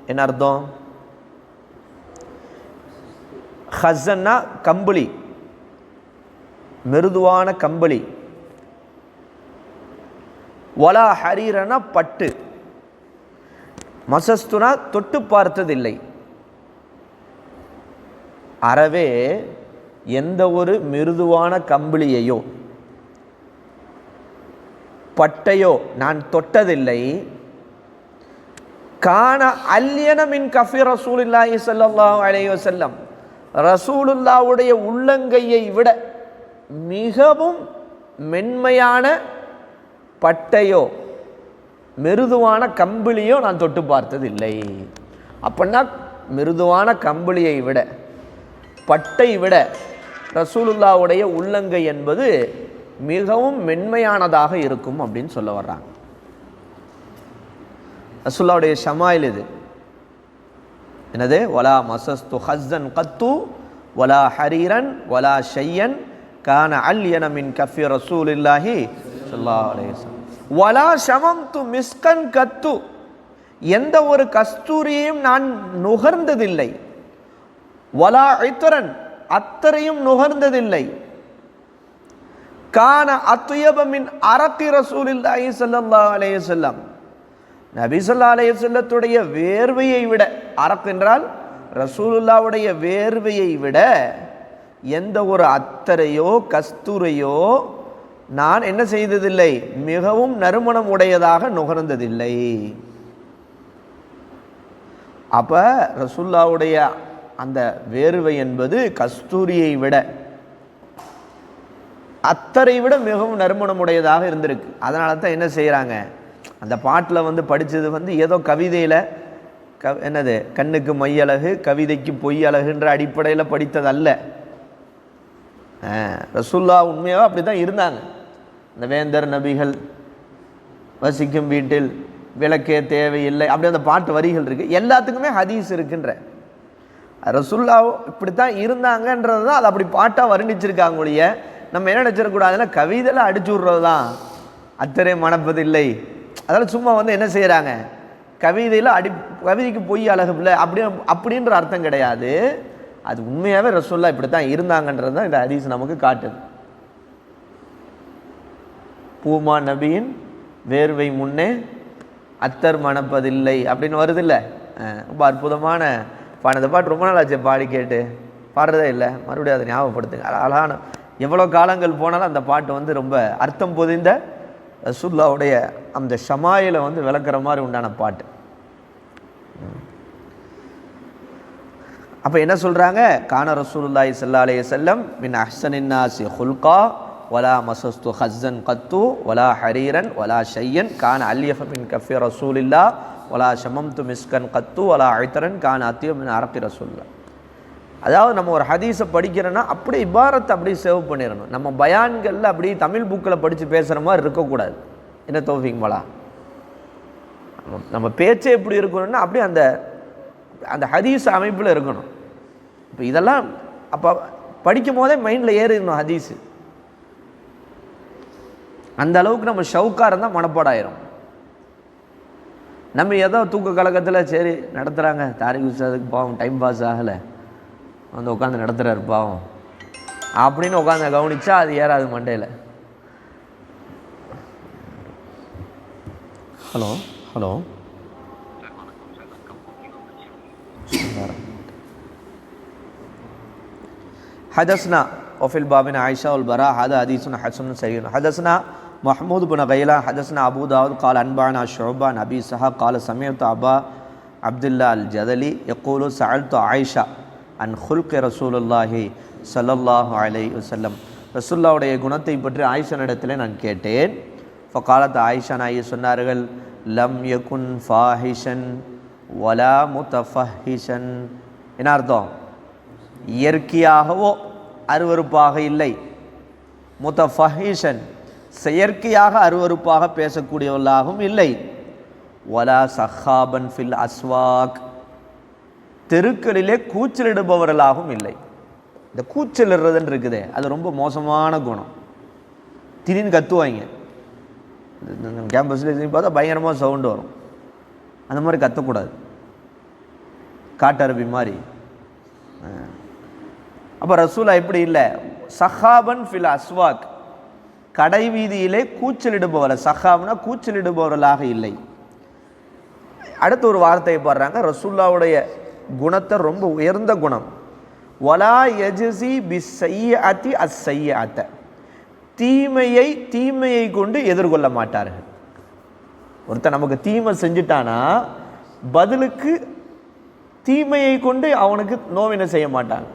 என்ன அர்த்தம்? ஹஸ்ஸன்னா கம்பளி, மிருதுவான கம்பளி. வலா ஹரீரனா பட்டு. மசஸ்துனா தொட்டு பார்த்ததில்லை. அறவே எந்த ஒரு மிருதுவான கம்பளியையோ பட்டையோ நான் தொட்டதில்லை. கான அல்யன மின் கஃபி ரசூலுல்லாஹி ஸல்லல்லாஹு அலைஹி வஸல்லம், ரசூலுல்லாஹ்வுடைய உள்ளங்கையை விட மிகவும் மென்மையான பட்டையோ மிருதுவான கம்பிளியோ நான் தொட்டு பார்த்ததில்லை. அப்படின்னா மிருதுவான கம்பிளியை விட, பட்டை விட ரசூலுல்லாவுடைய உள்ளங்கை என்பது மிகவும் மென்மையானதாக இருக்கும் அப்படின்னு சொல்ல வர்றாங்க. ரசூலுல்லாவுடைய ஷமாயில் இது என்னது? வலா மசஸ்து ஹஸ்ஸன் கத்து வலா ஹரீரன் வலா ஷையன் கான அல்யன மின் கஃபி ரசூலில்லாஹி ஸல்லல்லாஹு அலைஹி வஸல்லம் வலா ஷமம்து மிஸ்கன் கத்து, எந்த ஒரு கஸ்தூரியையும் நான் நுகர்ந்ததில்லை. வலா இத்ரன், அத்தரையும் நுகர்ந்ததில்லை. கான அத்யப மின் அரகி ரசூலில்லாஹி ஸல்லல்லாஹு அலைஹி வஸல்லம், நபி ஸல்லல்லாஹு அலைஹி வஸல்லத்துடைய வேர்வையை விட, அரக் என்றால் ரசூலுல்லாவுடைய வேர்வையை விட எந்த ஒரு அத்தரையோ கஸ்தூரையோ நான் என்ன செய்ததில்லை, மிகவும் நறுமணம் உடையதாக நுகர்ந்ததில்லை. அப்ப ரசூலுல்லாவுடைய அந்த வேர்வை என்பது கஸ்தூரியை விட, அத்தரை விட மிகவும் நறுமணம் உடையதாக இருந்திருக்கு. அதனால தான் என்ன செய்கிறாங்க, அந்த பாட்டில் படித்தது ஏதோ கவிதையில் என்னது கண்ணுக்கு மையழகு கவிதைக்கு பொய் அழகுன்ற அடிப்படையில் படித்தது அல்ல. ரசூலுல்லாஹ் உண்மையாக அப்படி தான் இருந்தாங்க. இந்த வேந்தர் நபிகள் வசிக்கும் வீட்டில் விளக்கே தேவையில்லை, அப்படி அந்த பாட்டு வரிகள் இருக்குது. எல்லாத்துக்குமே ஹதீஸ் இருக்குன்ற. ரசூலுல்லாஹ் இப்படி தான் இருந்தாங்கன்றது தான் அது அப்படி பாட்டாக வர்ணிச்சிருக்காங்க ஒழிய நம்ம என்ன நினச்சிடக்கூடாதுன்னா கவிதையில் அடிச்சு விட்றது தான் அத்தரை மணப்பதில்லை. அதனால் சும்மா என்ன செய்கிறாங்க, கவிதையில் கவிதைக்கு பொய் அழகு இல்லை அப்படின்ற அர்த்தம் கிடையாது. அது உண்மையாகவே ரசூலுல்லாஹ் இப்படி தான் இருந்தாங்கன்றது தான் இந்த ஹதீஸ் நமக்கு காட்டுது. பூமா நபியின் வேர்வை முன்னே அத்தர் மணப்பதில்லை அப்படின்னு வருது இல்லை. ரொம்ப அற்புதமான பாட்டு. அந்த பாட்டு ரொம்ப நாள் ஆச்சு பாடி கேட்டு, பாடுறதே இல்லை, மறுபடியும் அதை ஞாபகப்படுத்துங்க. அழகான எவ்வளோ காலங்கள் போனாலும் அந்த பாட்டு ரொம்ப அர்த்தம் பொதிந்த ரசூலுல்லாஹ்வுடைய அந்த ஷமாயில விளக்குற மாதிரி உண்டான பாட்டு. அப்போ என்ன சொல்கிறாங்க, கான ரசூலுல்லாஹி ஸல்லல்லாஹு அலைஹி வஸல்லம் மின் அஹ்ஸனின் நாஸி ஹுல்கா வலா மசஸ்து ஹஸ்ஸன் கத்து வலா ஹரீரன் வலா ஷையன் கான அல்யஃப மின் கஃபி ரசூலில்லாஹ் வலா ஷமம்து மிஸ்கன் கத்து வலா ஐத்தரன் கான அத்திய மின் அரகி ரசூலில்லாஹ். அதாவது நம்ம ஒரு ஹதீஸை படிக்கிறோன்னா அப்படியே இபாரத்தை அப்படியே சேவ் பண்ணிடணும். நம்ம பயான்களில் அப்படியே தமிழ் புக்கில் படித்து பேசுகிற மாதிரி இருக்கக்கூடாது. என்ன தௌஃபீக் மலா, நம்ம பேச்சே எப்படி இருக்கணும்னா அப்படியே அந்த அந்த ஹதீஸ் அமைப்பில் இருக்கணும். இப்போ இதெல்லாம் அப்போ படிக்கும் போதே மைண்டில் ஏறிடணும் ஹதீஸு. அந்த அளவுக்கு நம்ம ஷவுக்காக இருந்தால் மனப்பாடாயிரும். நம்ம ஏதோ தூக்க கலக்கத்தில் சரி நடத்துகிறாங்க, தாரிக் உஸ்தாதுக்கு பாவம் டைம் பாஸ் ஆகலை, உட்காந்து நடத்துகிறாரு பாவம் அப்படின்னு உட்காந்து கவனிச்சா அது ஏறாது மண்டையில். Hello hello حدثنا وفي الباب عن عائشة والبراء هذا حديث حسن صحيح. حدثنا محمود بن غيلان حدثنا أبو داود قال أنبأنا شعبة عن أبي إسحاق قال سمعت أبا عبد الله الجدلي يقول سألت عائشة عن خلق رسول الله صلى الله عليه وسلم. ரசூலுல்லாஹ்வுடைய குணத்தை பற்றி ஆயிஷானிடத்தில் நான் கேட்டேன். ஃபகாலத் ஆயிஷா நாயகி சொன்னார்கள், லம் யகுன் ஃபாஹிஷன் வலா முத்தஃபஹிஷன். என்ன அர்த்தம்? இயற்கையாகவோ அருவருப்பாக இல்லை, முத்தஃபஹிஷன் செயற்கையாக அருவருப்பாக பேசக்கூடியவர்களாகவும் இல்லை, வலா சஹாபன் ஃபில் அஸ்வாக் தெருக்களிலே கூச்சலிடுபவர்களாகவும் இல்லை. இந்த கூச்சலிடுறதுன்னு இருக்குதே அது ரொம்ப மோசமான குணம். திடீர்னு கத்துவாங்க, கேம்பஸில் பார்த்தா பயங்கரமாக சவுண்டு வரும். அந்த மாதிரி கத்தக்கூடாது, காட்டரபி மாதிரி. அப்போ ரசூலா எப்படி இல்லை, சஹாபன் ஃபில் அஸ்வாக் கடை வீதியிலே கூச்சலிடுபவர், சஹாப்னா கூச்சலிடுபவர்களாக இல்லை. அடுத்த ஒரு வார்த்தையை பாடுறாங்க, ரசூலுல்லாஹ்வுடைய குணத்தை ரொம்ப உயர்ந்த குணம். வலா யஜ்ஸி பிஸ்ஸய்யிஅத்தி அஸ்ஸய்யிஅத்த தீமையை கொண்டு எதிர்கொள்ள மாட்டார்கள். ஒருத்தர் நமக்கு தீமை செஞ்சுட்டானா பதிலுக்கு தீமையை கொண்டு அவனுக்கு நோவினை செய்ய மாட்டாங்க.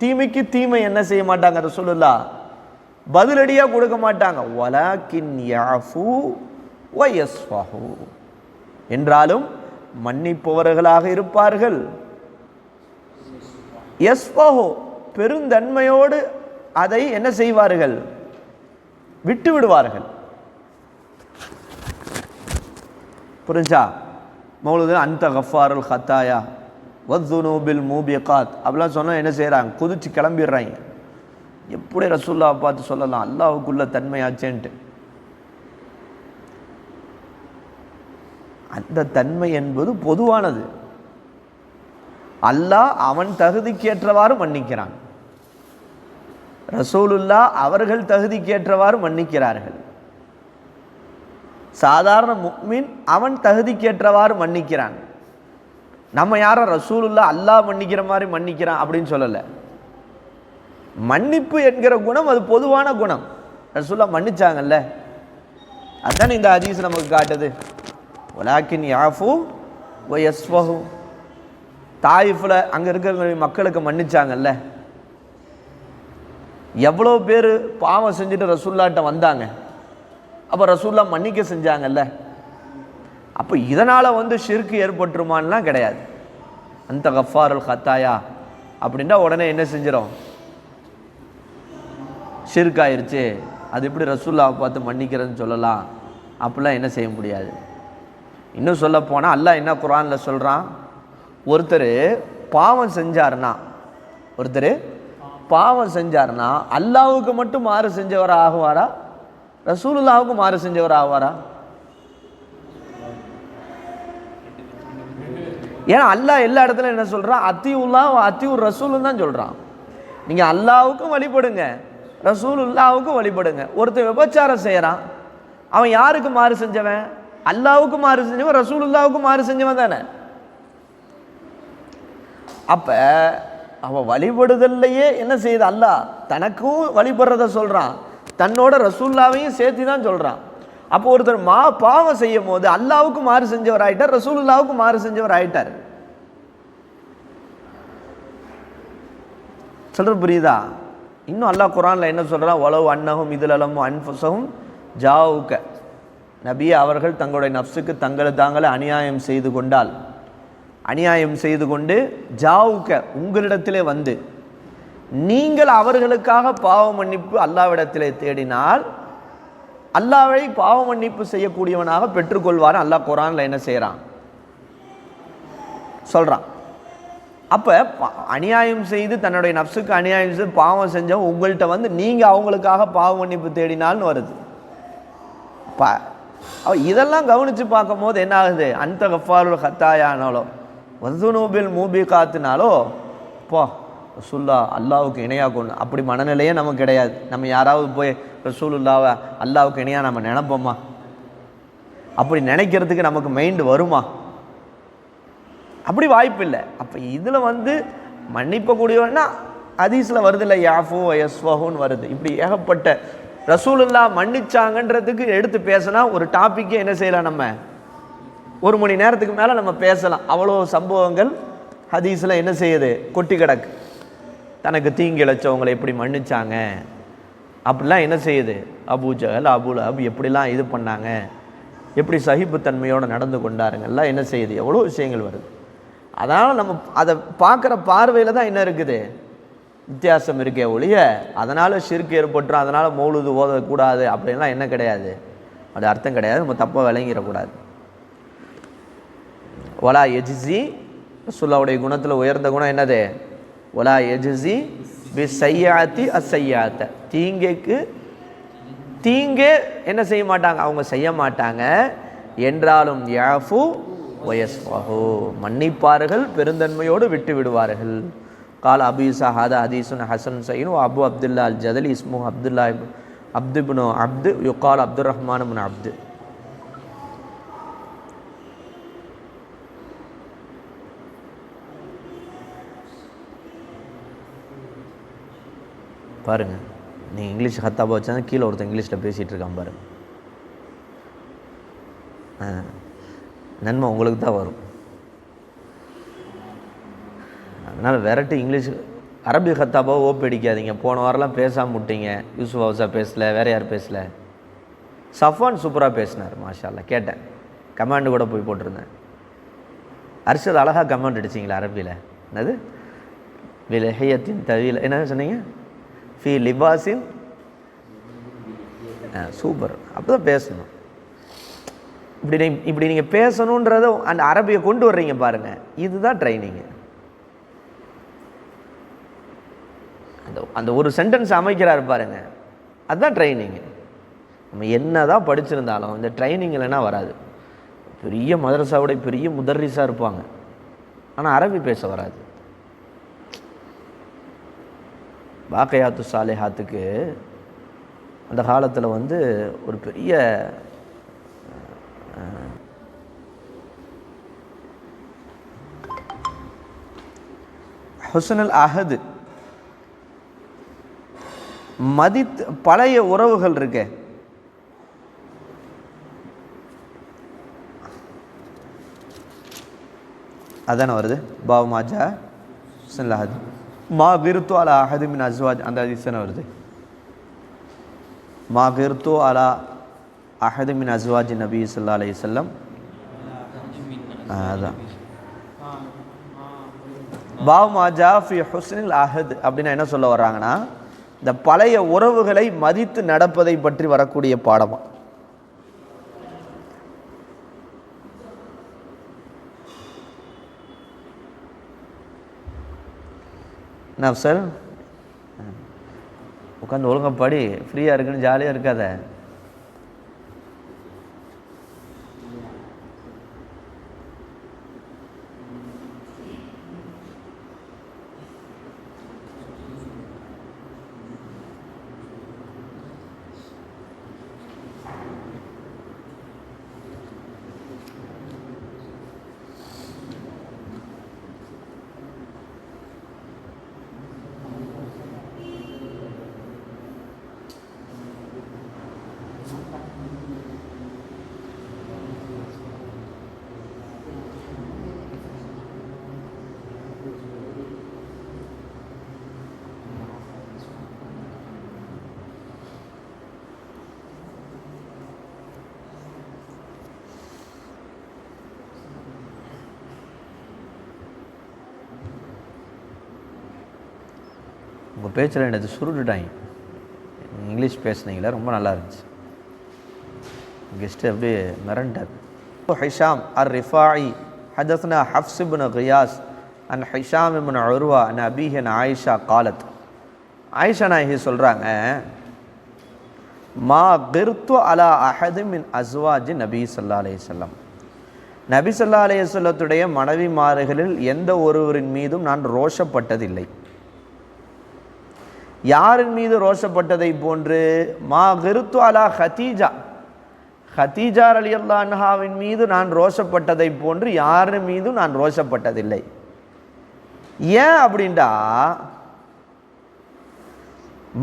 தீமைக்கு தீமை என்ன செய்ய மாட்டாங்க ரசூலுல்லாஹ், பதிலடியாக கொடுக்க மாட்டாங்க. வலாக்கின் யாஃபு வ யஸ்ஃபஹு என்றாலும் மன்னிப்பவர்களாக இருப்பார்கள். யஸ்ஃபஹு பெருந்தன்மையோடு அதை என்ன செய்வார்கள்? விட்டு விடுவார்கள். புரிஞ்சா? மௌலூது அந்த கஃபாருல் ஹத்தாயா வத்துனூபில் மூபிகாத் அப்படிலாம் சொன்னால் என்ன செய்கிறாங்க? குதிச்சு கிளம்பிடுறாங்க. எப்படி ரசூல்லாவை பார்த்து சொல்லலாம் அல்லாஹ்வுக்குள்ள தன்மையாச்சேன்ட்டு. அந்த தன்மை என்பது பொதுவானது. அல்லாஹ் அவன் தகுதிக்கேற்றவாறு மன்னிக்கிறான். ரசூலுல்லாஹ் அவர்கள் தகுதிக்கேற்றவாறு மன்னிக்கிறார்கள். சாதாரண முஃமின் அவன் தகுதிக்கேற்றவாறு மன்னிக்கிறான். நம்ம யாரும் ரசூலுல்லாஹ் அல்லாஹ் மன்னிக்கிற மாதிரி மன்னிக்கிறான் அப்படின்னு சொல்லலை. மன்னிப்பு என்கிற குணம் அது பொதுவான குணம். ரசூலுல்லாஹ் மன்னிச்சாங்கல்ல, அதுதானே இந்த ஹதீஸ் நமக்கு காட்டுது. வலாக்கின் யாஃபு வ யஸ்ஃபஹு. தாயிஃபில் அங்கே இருக்கிற மக்களுக்கு மன்னிச்சாங்கல்ல. எவ்வளோ பேர் பாவம் செஞ்சுட்டு ரசூலுல்லாஹ்ட்ட வந்தாங்க, அப்போ ரசூலுல்லாஹ் மன்னிக்க செஞ்சாங்கல்ல. அப்போ இதனால் ஷிர்க் ஏற்பட்டுருமான்லாம் கிடையாது. அந்த கஃபாருல் ஹத்தாயா அப்படின்னா உடனே என்ன செஞ்சிடும்? ஷிர்க் ஆயிருச்சு, அது எப்படி ரசூலுல்லாஹ்வை பார்த்து மன்னிக்கிறதுன்னு சொல்லலாம்? அப்படிலாம் என்ன செய்ய முடியாது. இன்னும் சொல்ல போனால் அல்லாஹ் என்ன குர்ஆனில் சொல்கிறான்? ஒருத்தர் பாவம் செஞ்சார்னா அல்லாஹ்வுக்கு மட்டும் மாறு செஞ்சவர் ஆகுவாரா, ரசூலுல்லாஹ்வுக்கு மாறு செஞ்சவர் ஆகுவாரா? ஏன்னா அல்லாஹ் எல்லா இடத்துலையும் என்ன சொல்கிறான்? அத்தியுல்லாஹ் அத்தியுர் ரசூலுன்னு தான் சொல்கிறான். நீங்கள் அல்லாஹ்வுக்கும் வழிபடுங்க, ரசூலுல்லாஹ்வுக்கும் வழிபடுங்க. ஒருத்தர் விபச்சாரம் செய்கிறான், அவன் யாருக்கு மாறு செஞ்சவன்? அல்லாஹ்வுக்கு மாறு செஞ்சவன், ரசூலுல்லாஹ்வுக்கு மாறு செஞ்சவன் தானே. அப்போ அவன் வழிபடுதல்லையே என்ன செய்யுது? அல்லாஹ் தனக்கும் வழிபடுறத சொல்கிறான், தன்னோட ரசூலுல்லாஹ்வையும் சேர்த்து தான் சொல்கிறான். அப்போ ஒருத்தர் பாவம் செய்யும் போது அல்லாஹ்வுக்கு மாறு செஞ்சவர் ஆயிட்டார், ரசூலுல்லாஹ்வுக்கு மாறு செஞ்சவர் ஆயிட்டார். சொல்றது புரியுதா? இன்னும் அல்லாஹ் குர்ஆன்ல என்ன சொல்கிறான்? வலவ் அன்னஹும் இதுலலமு அன்ஃபுஸஹும் ஜாவுக. நபி அவர்கள் தங்களுடைய நஃப்ஸுக்கு தங்களை தாங்களே அநியாயம் செய்து கொண்டு ஜாவுக உங்களிடத்திலே வந்து நீங்கள் அவர்களுக்காக பாவ மன்னிப்பு அல்லாஹ்விடத்திலே தேடினால் அல்லாஹ்வை பாவ மன்னிப்பு செய்யக்கூடியவனாக பெற்றுக்கொள்வார். அல்லாஹ் குர்ஆன்ல என்ன செய்கிறான்? சொல்கிறான். அப்போ அநியாயம் செய்து தன்னுடைய நஃப்ஸுக்கு அநியாயம் செய்து பாவம் செஞ்சவன் உங்கள்கிட்ட வந்து நீங்கள் அவங்களுக்காக பாவ மன்னிப்பு தேடினால்னு வருது. இதெல்லாம் கவனித்து பார்க்கும் போது என்ன ஆகுது? அந்த கஃபாருல் ஹத்தாயானாலோ வதுனூபில் மூபிகாத்துனாலோ போ ரசூலுல்லாஹ் அல்லாஹ்வுக்கு இணையாக கொண்டு அப்படி மனநிலையே நமக்கு கிடையாது. நம்ம யாராவது போய் ரசூலுல்லாஹ்வை அல்லாஹ்வுக்கு இணையாக நம்ம நினைப்போமா? அப்படி நினைக்கிறதுக்கு நமக்கு மைண்டு வருமா? அப்படி வாய்ப்பு இல்லை. அப்போ இதில் மன்னிப்பக்கூடியவன்னா ஹதீஸில் வருது இல்லை, யாஃபு யஸ்ஃபஹுன்னு வருது. இப்படி ஏகப்பட்ட ரசூலுல்லாஹ் மன்னிச்சாங்கன்றதுக்கு எடுத்து பேசினா ஒரு டாப்பிக்கே என்ன செய்யலாம்? நம்ம 1 மணி நேரத்துக்கு மேலே நம்ம பேசலாம். அவ்வளோ சம்பவங்கள் ஹதீஸில் என்ன செய்யுது? கொட்டி கிடக்கு. தனக்கு தீங்கு இழைச்சவங்களை எப்படி மன்னிச்சாங்க, அப்படிலாம் என்ன செய்யுது? அபூ ஜஹல் அபூ லஹப் எப்படிலாம் இது பண்ணாங்க, எப்படி சகிப்புத்தன்மையோடு நடந்து கொண்டாருங்க, எல்லாம் என்ன செய்யுது? எவ்வளோ விஷயங்கள் வருது. அதனால் நம்ம அதை பார்க்குற பார்வையில் தான் என்ன இருக்குது? வித்தியாசம் இருக்கே ஒழிய அதனால் ஷிர்க் ஏற்பட்டுரும், அதனால் மௌலூது ஓதக்கூடாது அப்படின்லாம் என்ன கிடையாது. அது அர்த்தம் கிடையாது. நம்ம தப்பாக விளங்கிடக்கூடாது. ஒலா எஜிசி ரசூலுல்லாஹ்வுடைய குணத்தில் உயர்ந்த குணம் என்னது? ஒலா எஜிசி பி சையாத்தி அசையாத்த. தீங்கே என்ன செய்ய மாட்டாங்க? அவங்க செய்ய மாட்டாங்க. என்றாலும் யாஃபு வயஸ்ஃபஹு மன்னிப்பார்கள், பெருந்தன்மையோடு விட்டு விடுவார்கள். கால அபு ஈசா ஹாதா ஹதீஸுன் ஹசன் சைன் அபு அப்துல்லா அல் ஜதலி இஸ்மு அப்துல்லா அப்து இப்னு அப்து யுகால் அப்துர் ரஹ்மான் இப்னு அப்து. பாருங்க, நீ இங்கிலீஷ் ஹத்தாபா வச்சா கீழே ஒருத்தன் இங்கிலீஷில் பேசிகிட்டு இருக்கான் பாருங்க. நன்மை உங்களுக்கு தான் வரும். அதனால் வெரைட்டி இங்கிலீஷ் அரபி ஹத்தாபாவை ஓப்பி அடிக்காதீங்க. போன வாரம்லாம் பேசாமல் விட்டீங்க. யூசுஃப் ஹவுஸா பேசலை, வேறு யார் பேசலை? சஃபான் சூப்பராக பேசினார், மாஷா அல்லாஹ். கேட்டேன், கமாண்டு கூட போய் போட்டிருந்தேன். அர்ஷத் அழகாக கமாண்ட் அடிச்சிங்களா அரபியில்? என்னது விலஹியத்தின் தவியில் என்ன சொன்னீங்க? ஃபி லிபாஸின். சூப்பர். அப்போ தான் பேசணும். இப்படி நீங்கள் பேசணுன்றத அந்த அரபியை கொண்டு வர்றீங்க பாருங்கள், இதுதான் ட்ரைனிங்கு. அந்த ஒரு சென்டென்ஸ் அமைக்கிறாரு பாருங்க, அதுதான் ட்ரைனிங்கு. நம்ம என்ன தான் படிச்சிருந்தாலும் இந்த ட்ரைனிங் இல்லைன்னா வராது. பெரிய மதரசாவுடைய பெரிய முதர்ரிஸாக இருப்பாங்க, ஆனால் அரபி பேச வராது. பாக்கையாத்து சாலிஹாத்துக்கு அந்த காலத்தில் ஒரு பெரிய ஹுஸ்னுல் அஹது மதித் பழைய உறவுகள் இருக்கே, அதானே வருது. பாவ் மாஜா ஹுஸ்னுல் அஹது மா கிர்து அலா அஹது மின் அஸ்வாஜ், அந்த ஹதீஸ் தானே வருது. மா கிர்து அலா அஹது மின் அஸ்வாஜ் நபி ஸல்லல்லாஹு அலைஹி வஸல்லம். அதான் பாவ் மாஜா ஃபி ஹுஸ்னில் அஹத் அப்படின்னா என்ன சொல்ல வர்றாங்கன்னா, இந்த பழைய உறவுகளை மதித்து நடப்பதை பற்றி வரக்கூடிய பாடமா. நஃப்சல் உட்காந்து ஒழுங்கா படி, ஃப்ரீயாக இருக்குன்னு ஜாலியாக இருக்காத. உங்கள் பேச்சில் எனக்கு சுருட்டுட்டாங்க. இங்கிலீஷ் பேசுனீங்களே, ரொம்ப நல்லா இருந்துச்சு. கெஸ்ட்டு அப்படியே மிரண்டார். ஹிஷாம் அர் ரிஃபாயி ஹதஸ்னா ஹஃப்ஸ் இப்னு கியாஸ் அன் ஹிஷாம் இப்னு உர்வா அன் அபீஹி அன் ஆயிஷா காலத். ஆயிஷா நாயகி சொல்கிறாங்க, மா கிர்து அலா அஹது மின் அஸ்வாஜி நபி ஸல்லல்லாஹு அலைஹி வஸல்லம், நபி ஸல்லல்லாஹு அலைஹி வஸல்லத்துடைய மனைவிமார்களில் எந்த ஒருவரின் மீதும் நான் ரோஷப்பட்டதில்லை. யாரின் மீது ரோஷப்பட்டதை போன்று? மா கிர்து அலா ஹதீஜா, ஹதீஜா ரலியல்லாஹு அன்ஹாவின் மீது நான் ரோஷப்பட்டதை போன்று யாரின் மீதும் நான் ரோஷப்பட்டதில்லை. ஏன் அப்படின்டா,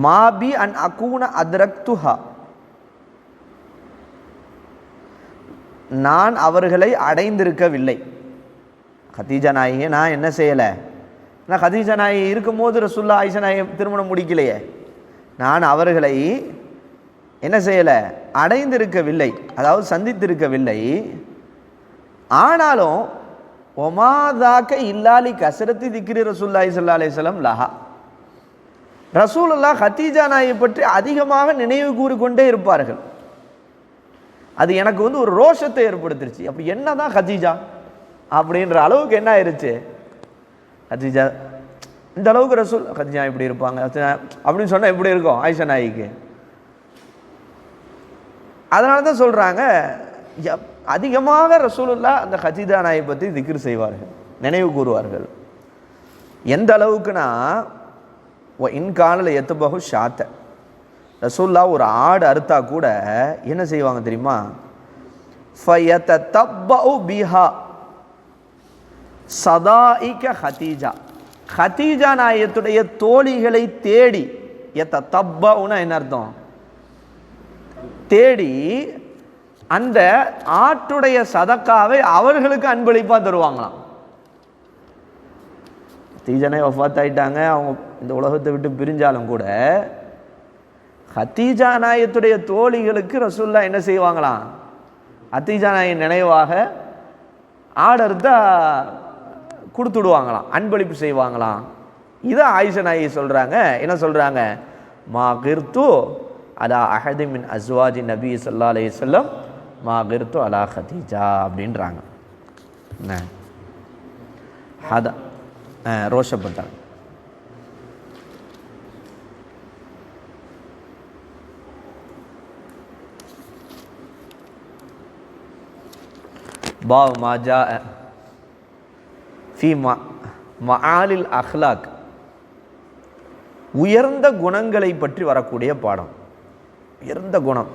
மாபி அன் அகூன அத்ரக்துஹா, நான் அவர்களை அடைந்திருக்கவில்லை. ஹதீஜா நாயகியை நான் என்ன செய்யலை, நான் ஹதீஜா நாயகி இருக்கும்போது ரசூலுல்லாஹ் ஆயிஷா நாயகி திருமணம் முடிக்கலையே, நான் அவர்களை என்ன செய்யலை, அடைந்திருக்கவில்லை, அதாவது சந்தித்திருக்கவில்லை. ஆனாலும் ஒமாதாக்க இல்லாலி கசரத்தி திக்ரி ரசூலுல்லாஹி ஸல்லல்லாஹு அலைஹி வஸல்லம் லஹா, ரசூலுல்லாஹ் ஹதீஜா நாயை பற்றி அதிகமாக நினைவு கூறிக்கொண்டே இருப்பார்கள். அது எனக்கு ஒரு ரோஷத்தை ஏற்படுத்திருச்சு. அப்போ என்னதான் ஹதீஜா அப்படின்ற அளவுக்கு என்ன ஆயிடுச்சு, ஹதீஜா இந்த அளவுக்கு ரசூல் ஹதீஜா இப்படி இருப்பாங்க அப்படின்னு சொன்னால் எப்படி இருக்கும் ஆயிஷா நாய்க்கு. அதனால தான் சொல்கிறாங்க, அதிகமாக ரசூலுல்லாஹ் அந்த ஹதீஜா நாயை பற்றி திக்ர் செய்வார்கள், நினைவு கூறுவார்கள். எந்த அளவுக்குனா, இன்கானில் எத்துபகு ஷாத்த, ரசூலுல்லாஹ் ஒரு ஆடு அறுத்தா கூட என்ன செய்வாங்க தெரியுமா, ஃபயதத்தப்பஉ பிஹா சதாயிக ஹதீஜா, ஹதீஜா நாயத்துடைய தோழிகளை தேடி, எத்தத்தப்பஉனா என்ன அர்த்தம், தேடி அந்த ஆட்டுடைய சதக்காவை அவர்களுக்கு அன்பளிப்பா தருவாங்களாம். ஹதீஜா நாய் வஃபாத் ஆயிட்டாங்க, அவங்க இந்த உலகத்தை விட்டு பிரிஞ்சாலும் கூட ஹதீஜா நாயத்துடைய தோழிகளுக்கு ரசூலுல்லாஹ் என்ன செய்வாங்களாம், ஹதீஜா நாயின் நினைவாக ஆடர்த்தா கொடுத்துடுவாங்களாம், அன்பளிப்பு செய்வாங்களாம். இதை ஆயிஷா நாயகி சொல்கிறாங்க. என்ன சொல்கிறாங்க, மா கிர்து அலா அஹதி மின் அஸ்வாஜி நபி ஸல்லல்லாஹு அலைஹி வஸல்லம் மா கிர்து அலா ஹதீஜா அப்படின்றாங்க. என்ன ரோஷப்பட்டாங்க. பாவ் மாஜா ஃபி மஆலில் அஹ்லாக், உயர்ந்த குணங்களை பற்றி வரக்கூடிய பாடம். உயர்ந்த குணம்.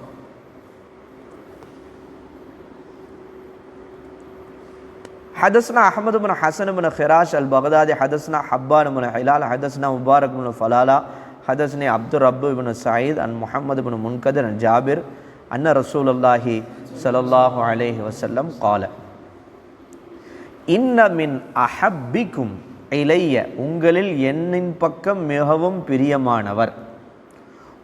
ஹதஸ்னா அஹ்மது பின் ஹசன் பின் ஹிராஷ் அல் பகதாதி ஹதஸ்னா ஹப்பான் பின் ஹிலால் ஹதஸ்னா முபாரக் பின் ஃபலாலா ஹதஸ்னி அப்துர் ரப்பு பின் சயீத் அன் முஹம்மது பின் முன்கதிர் அன் ஜாபிர் அன்ன ரசூலுல்லாஹி ஸல்லல்லாஹு அலைஹி வஸல்லம் கால இன்ன மின் அஹப்பிக்கும் இலைய, உங்களில் என்னின் பக்கம் மிகவும் பிரியமானவர்,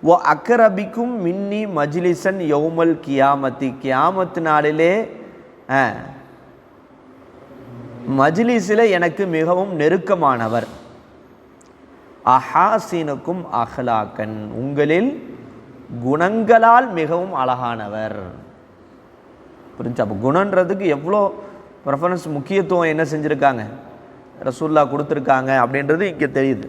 வ அக்ரபிக்கும் மின்னி மஜ்லிசன் யௌமல் கியாமத்தி, கியாமத்து நாளிலே மஜ்லிஸில் எனக்கு மிகவும் நெருக்கமானவர், அஹாசினுக்கும் அஹ்லாக்கன், உங்களில் குணங்களால் மிகவும் அழகானவர். புரிஞ்சு? அப்போ குணன்றதுக்கு எவ்வளோ ப்ரெஃபரன்ஸ், முக்கியத்துவம் என்ன செஞ்சுருக்காங்க, ரசூல்லா கொடுத்துருக்காங்க அப்படின்றது இங்கே தெரியுது.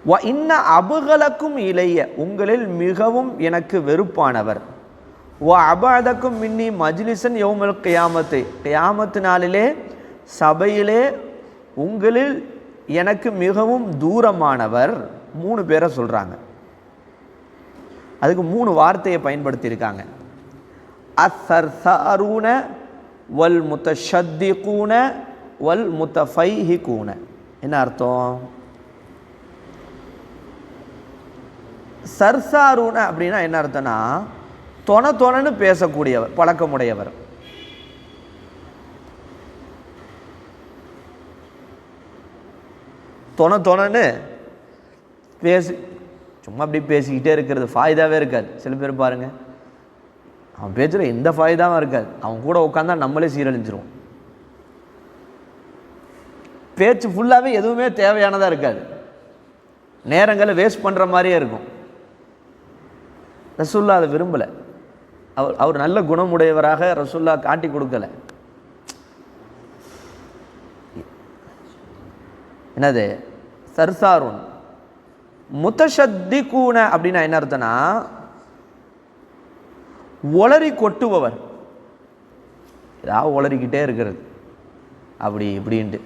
வ இன்ன அபுகலக்கும் இலைய, உங்களில் மிகவும் எனக்கு வெறுப்பானவர், வ அபாதக்கும் மின்னி மஜ்லிசன் யௌமல் கியாமத்து, கியாமத்து நாளிலே சபையிலே உங்களில் எனக்கு மிகவும் தூரமானவர். 3 பேரை சொல்கிறாங்க. அதுக்கு 3 வார்த்தையை பயன்படுத்தியிருக்காங்க. அஸ்ஸர்சாரூன வல் முத்தஷத்திகூன வல் முத்தஃபைஹிகூன. என்ன அர்த்தம்? சர்சாரூன அப்படின்னா என்ன அர்த்தம்னா, தொணன்னு பேசக்கூடியவர், பழக்கமுடையவர். தொணன்னு பேசி சும்மா அப்படி பேசிக்கிட்டே இருக்கிறது ஃபாய்தாவே இருக்காது. சில பேர் பாருங்கள், அவன் பேச்சுற எந்த ஃபாய்தாவும் இருக்காது, அவன் கூட உட்காந்தா நம்மளே சீரழிஞ்சிரும். பேச்சு ஃபுல்லாகவே எதுவுமே தேவையானதாக இருக்காது, நேரங்களை வேஸ்ட் பண்ணுற மாதிரியே இருக்கும். ரசூல்லா அதை விரும்பலை. அவர் நல்ல குணமுடையவராக ரசூல்லா காட்டி கொடுக்கல. என்னது சர்சாருன். முத்தஷத்திகூன அப்படின்னா என்ன அர்த்தம்னா, ஒளறி கொட்டுபவர், ஏதாவது ஒளறிக்கிட்டே இருக்கிறது அப்படி இப்படின்ட்டு.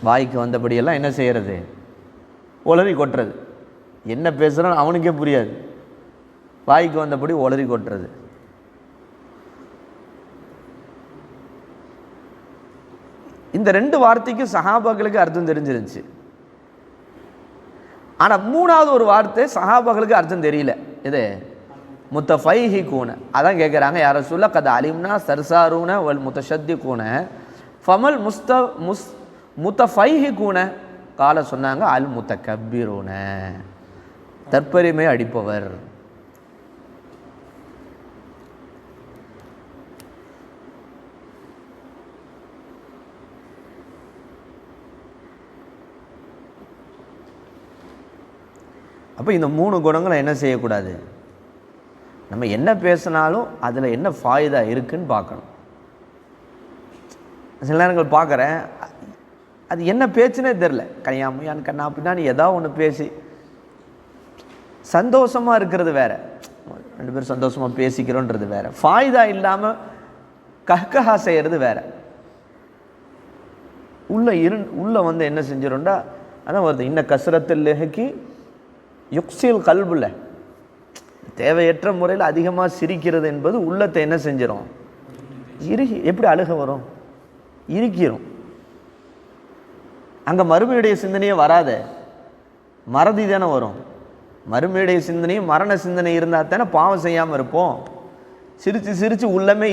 வாய்க்கு வந்தபடியெல்லாம் என்ன செய்கிறது, ஒளறி கொட்டுறது. என்ன பேசுகிறான்னு அவனுக்கே புரியாது, வாய்க்கு வந்தபடி ஒளறி கொட்டுறது. இந்த 2 வார்த்தைக்கும் சஹாபாக்களுக்கு அர்த்தம் தெரிஞ்சிருந்துச்சு. ஆனால் 3வது ஒரு வார்த்தை சஹாபாக்களுக்கு அர்த்தம் தெரியல. இது முத்தஃபைஹிகூன. அதான் கேட்குறாங்க, யார சொல்ல கத அலிம்னா சர்சாரூன வல் முத்தஷத்திகூன ஃபமல் முத்தஃபைஹிகூன கால சொன்னாங்க அல் முத்தகப்பிரூன, தற்பெருமை அடிப்பவர். அப்போ இந்த 3 குணங்களை என்ன செய்யக்கூடாது, நம்ம என்ன பேசினாலும் அதில் என்ன ஃபாய்தா இருக்குன்னு பார்க்கணும். சில நேரங்கள் பார்க்குறேன், அது என்ன பேச்சுனே தெரில, கையாமையான் கண்ணா பின்னான்னு ஏதாவது ஒன்று பேசி சந்தோஷமாக இருக்கிறது வேறு, 2 பேரும் சந்தோஷமாக பேசிக்கிறோன்றது வேறு, ஃபாய்தா இல்லாமல் கஹ்கஹா செய்கிறது வேறு. உள்ள வந்து என்ன செஞ்சிடும்டா, அதான் வருது இன்ன கஸ்ரத்தில் லெஹக்கி யுக்சில் கல்புல, தேவையற்ற முறையில் அதிகமாக சிரிக்கிறது என்பது உள்ளத்தை என்ன செஞ்சிடும், எப்படி அழுக வரும், இறுக்கிரும். அங்கே மறுமையுடைய சிந்தனையே வராத, மறதி தானே வரும். மறுமையுடைய சிந்தனையும் மரண சிந்தனை இருந்தால் தானே பாவம் செய்யாமல் இருப்போம். சிரித்து சிரித்து உள்ளமே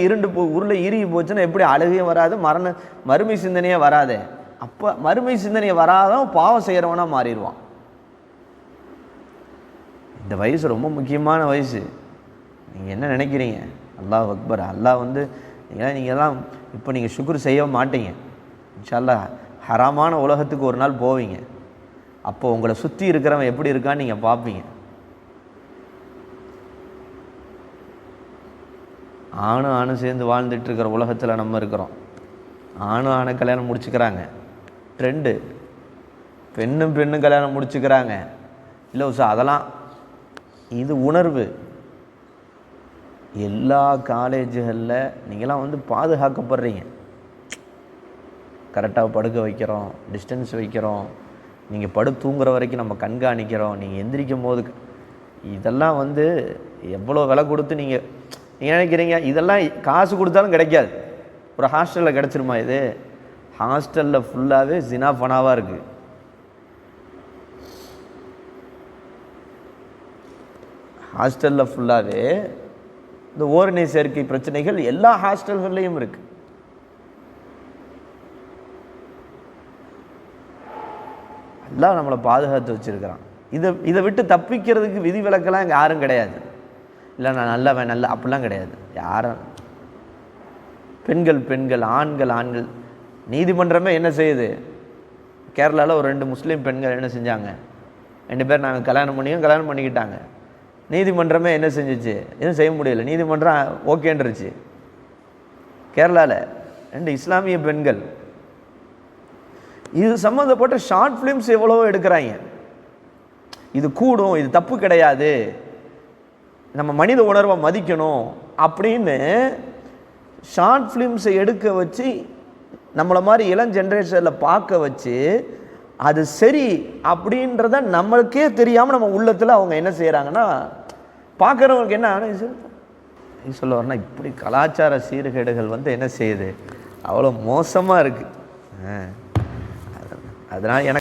உருளை இறுகி போச்சுன்னா எப்படி அழுகையும் வராது, மறுமை சிந்தனையே வராதே. அப்போ மறுமை சிந்தனையை வராதான் பாவம் செய்கிறவனா மாறிடுவான். இந்த வயசு ரொம்ப முக்கியமான வயசு. நீங்கள் என்ன நினைக்கிறீங்க? அல்லாஹ் அக்பர். அல்லாஹ் வந்து நீங்கள்லாம் இப்போ நீங்கள் சுக்ர் செய்ய மாட்டீங்க. இன்ஷா அல்லாஹ் ஹராமான உலகத்துக்கு ஒரு நாள் போவீங்க. அப்போ உங்களை சுற்றி இருக்கிறவன் எப்படி இருக்கான்னு நீங்கள் பார்ப்பீங்க. ஆணும் சேர்ந்து வாழ்ந்துட்டு இருக்கிற உலகத்தில் நம்ம இருக்கிறோம். ஆணு கல்யாணம் முடிச்சுக்கிறாங்க, ட்ரெண்டு. பெண்ணும் கல்யாணம் முடிச்சுக்கிறாங்க. இல்லை சார், அதெல்லாம் இது உணர்வு. எல்லா காலேஜுகளில் நீங்களாம் வந்து பாதுகாக்கப்படுறீங்க. கரெக்டாக படுக்க வைக்கிறோம், டிஸ்டன்ஸ் வைக்கிறோம், நீங்கள் தூங்குற வரைக்கும் நம்ம கண்காணிக்கிறோம், நீங்கள் எந்திரிக்கும் போது. இதெல்லாம் வந்து எவ்வளோ விலை கொடுத்து நீங்கள் நினைக்கிறீங்க? இதெல்லாம் காசு கொடுத்தாலும் கிடைக்காது. ஒரு ஹாஸ்டலில் கிடச்சிருமா? இது ஹாஸ்டலில் ஃபுல்லாகவே ஜினா ஃபனாவாக இருக்குது. ஹாஸ்டலில் ஃபுல்லாகவே இந்த ஓரணி சேர்க்கை பிரச்சனைகள் எல்லா ஹாஸ்டல்கள்லையும் இருக்குது. எல்லாம் நம்மளை பாதுகாத்து வச்சுருக்கிறான். இதை விட்டு தப்பிக்கிறதுக்கு விதிவிலக்கெல்லாம் இங்கே யாரும் கிடையாது. இல்லை நான் நல்ல அப்படிலாம் கிடையாது யாரும். பெண்கள், ஆண்கள். நீதிமன்றமே என்ன செய்யுது? கேரளாவில் ஒரு 2 முஸ்லீம் பெண்கள் என்ன செஞ்சாங்க? 2 பேர் நாங்கள் கல்யாணம் பண்ணிக்கிட்டாங்க. நீதிமன்றமே என்ன செஞ்சிச்சு? எதுவும் செய்ய முடியல. நீதிமன்றம் ஓகேன்றுச்சு. கேரளாவில் 2 இஸ்லாமிய பெண்கள். இது சம்மந்தப்பட்ட ஷார்ட் ஃபிலிம்ஸ் எவ்வளவோ எடுக்கிறாங்க. இது கூடும், இது தப்பு கிடையாது, நம்ம மனித உணர்வை மதிக்கணும் அப்படின்னு ஷார்ட் ஃபிலிம்ஸை எடுக்க வச்சு நம்மளை மாதிரி இளம் ஜென்ரேஷனில் பார்க்க வச்சு அது சரி அப்படின்றத நம்மளுக்கே தெரியாமல் நம்ம உள்ளத்தில் அவங்க என்ன செய்கிறாங்கன்னா, பார்க்குறவங்களுக்கு என்ன சொல்ல வரனா, இப்படி கலாச்சார சீர்கேடுகள் வந்து என்ன செய்யுது, அவ்வளோ மோசமாக இருக்குது. அதனால் எனக்கு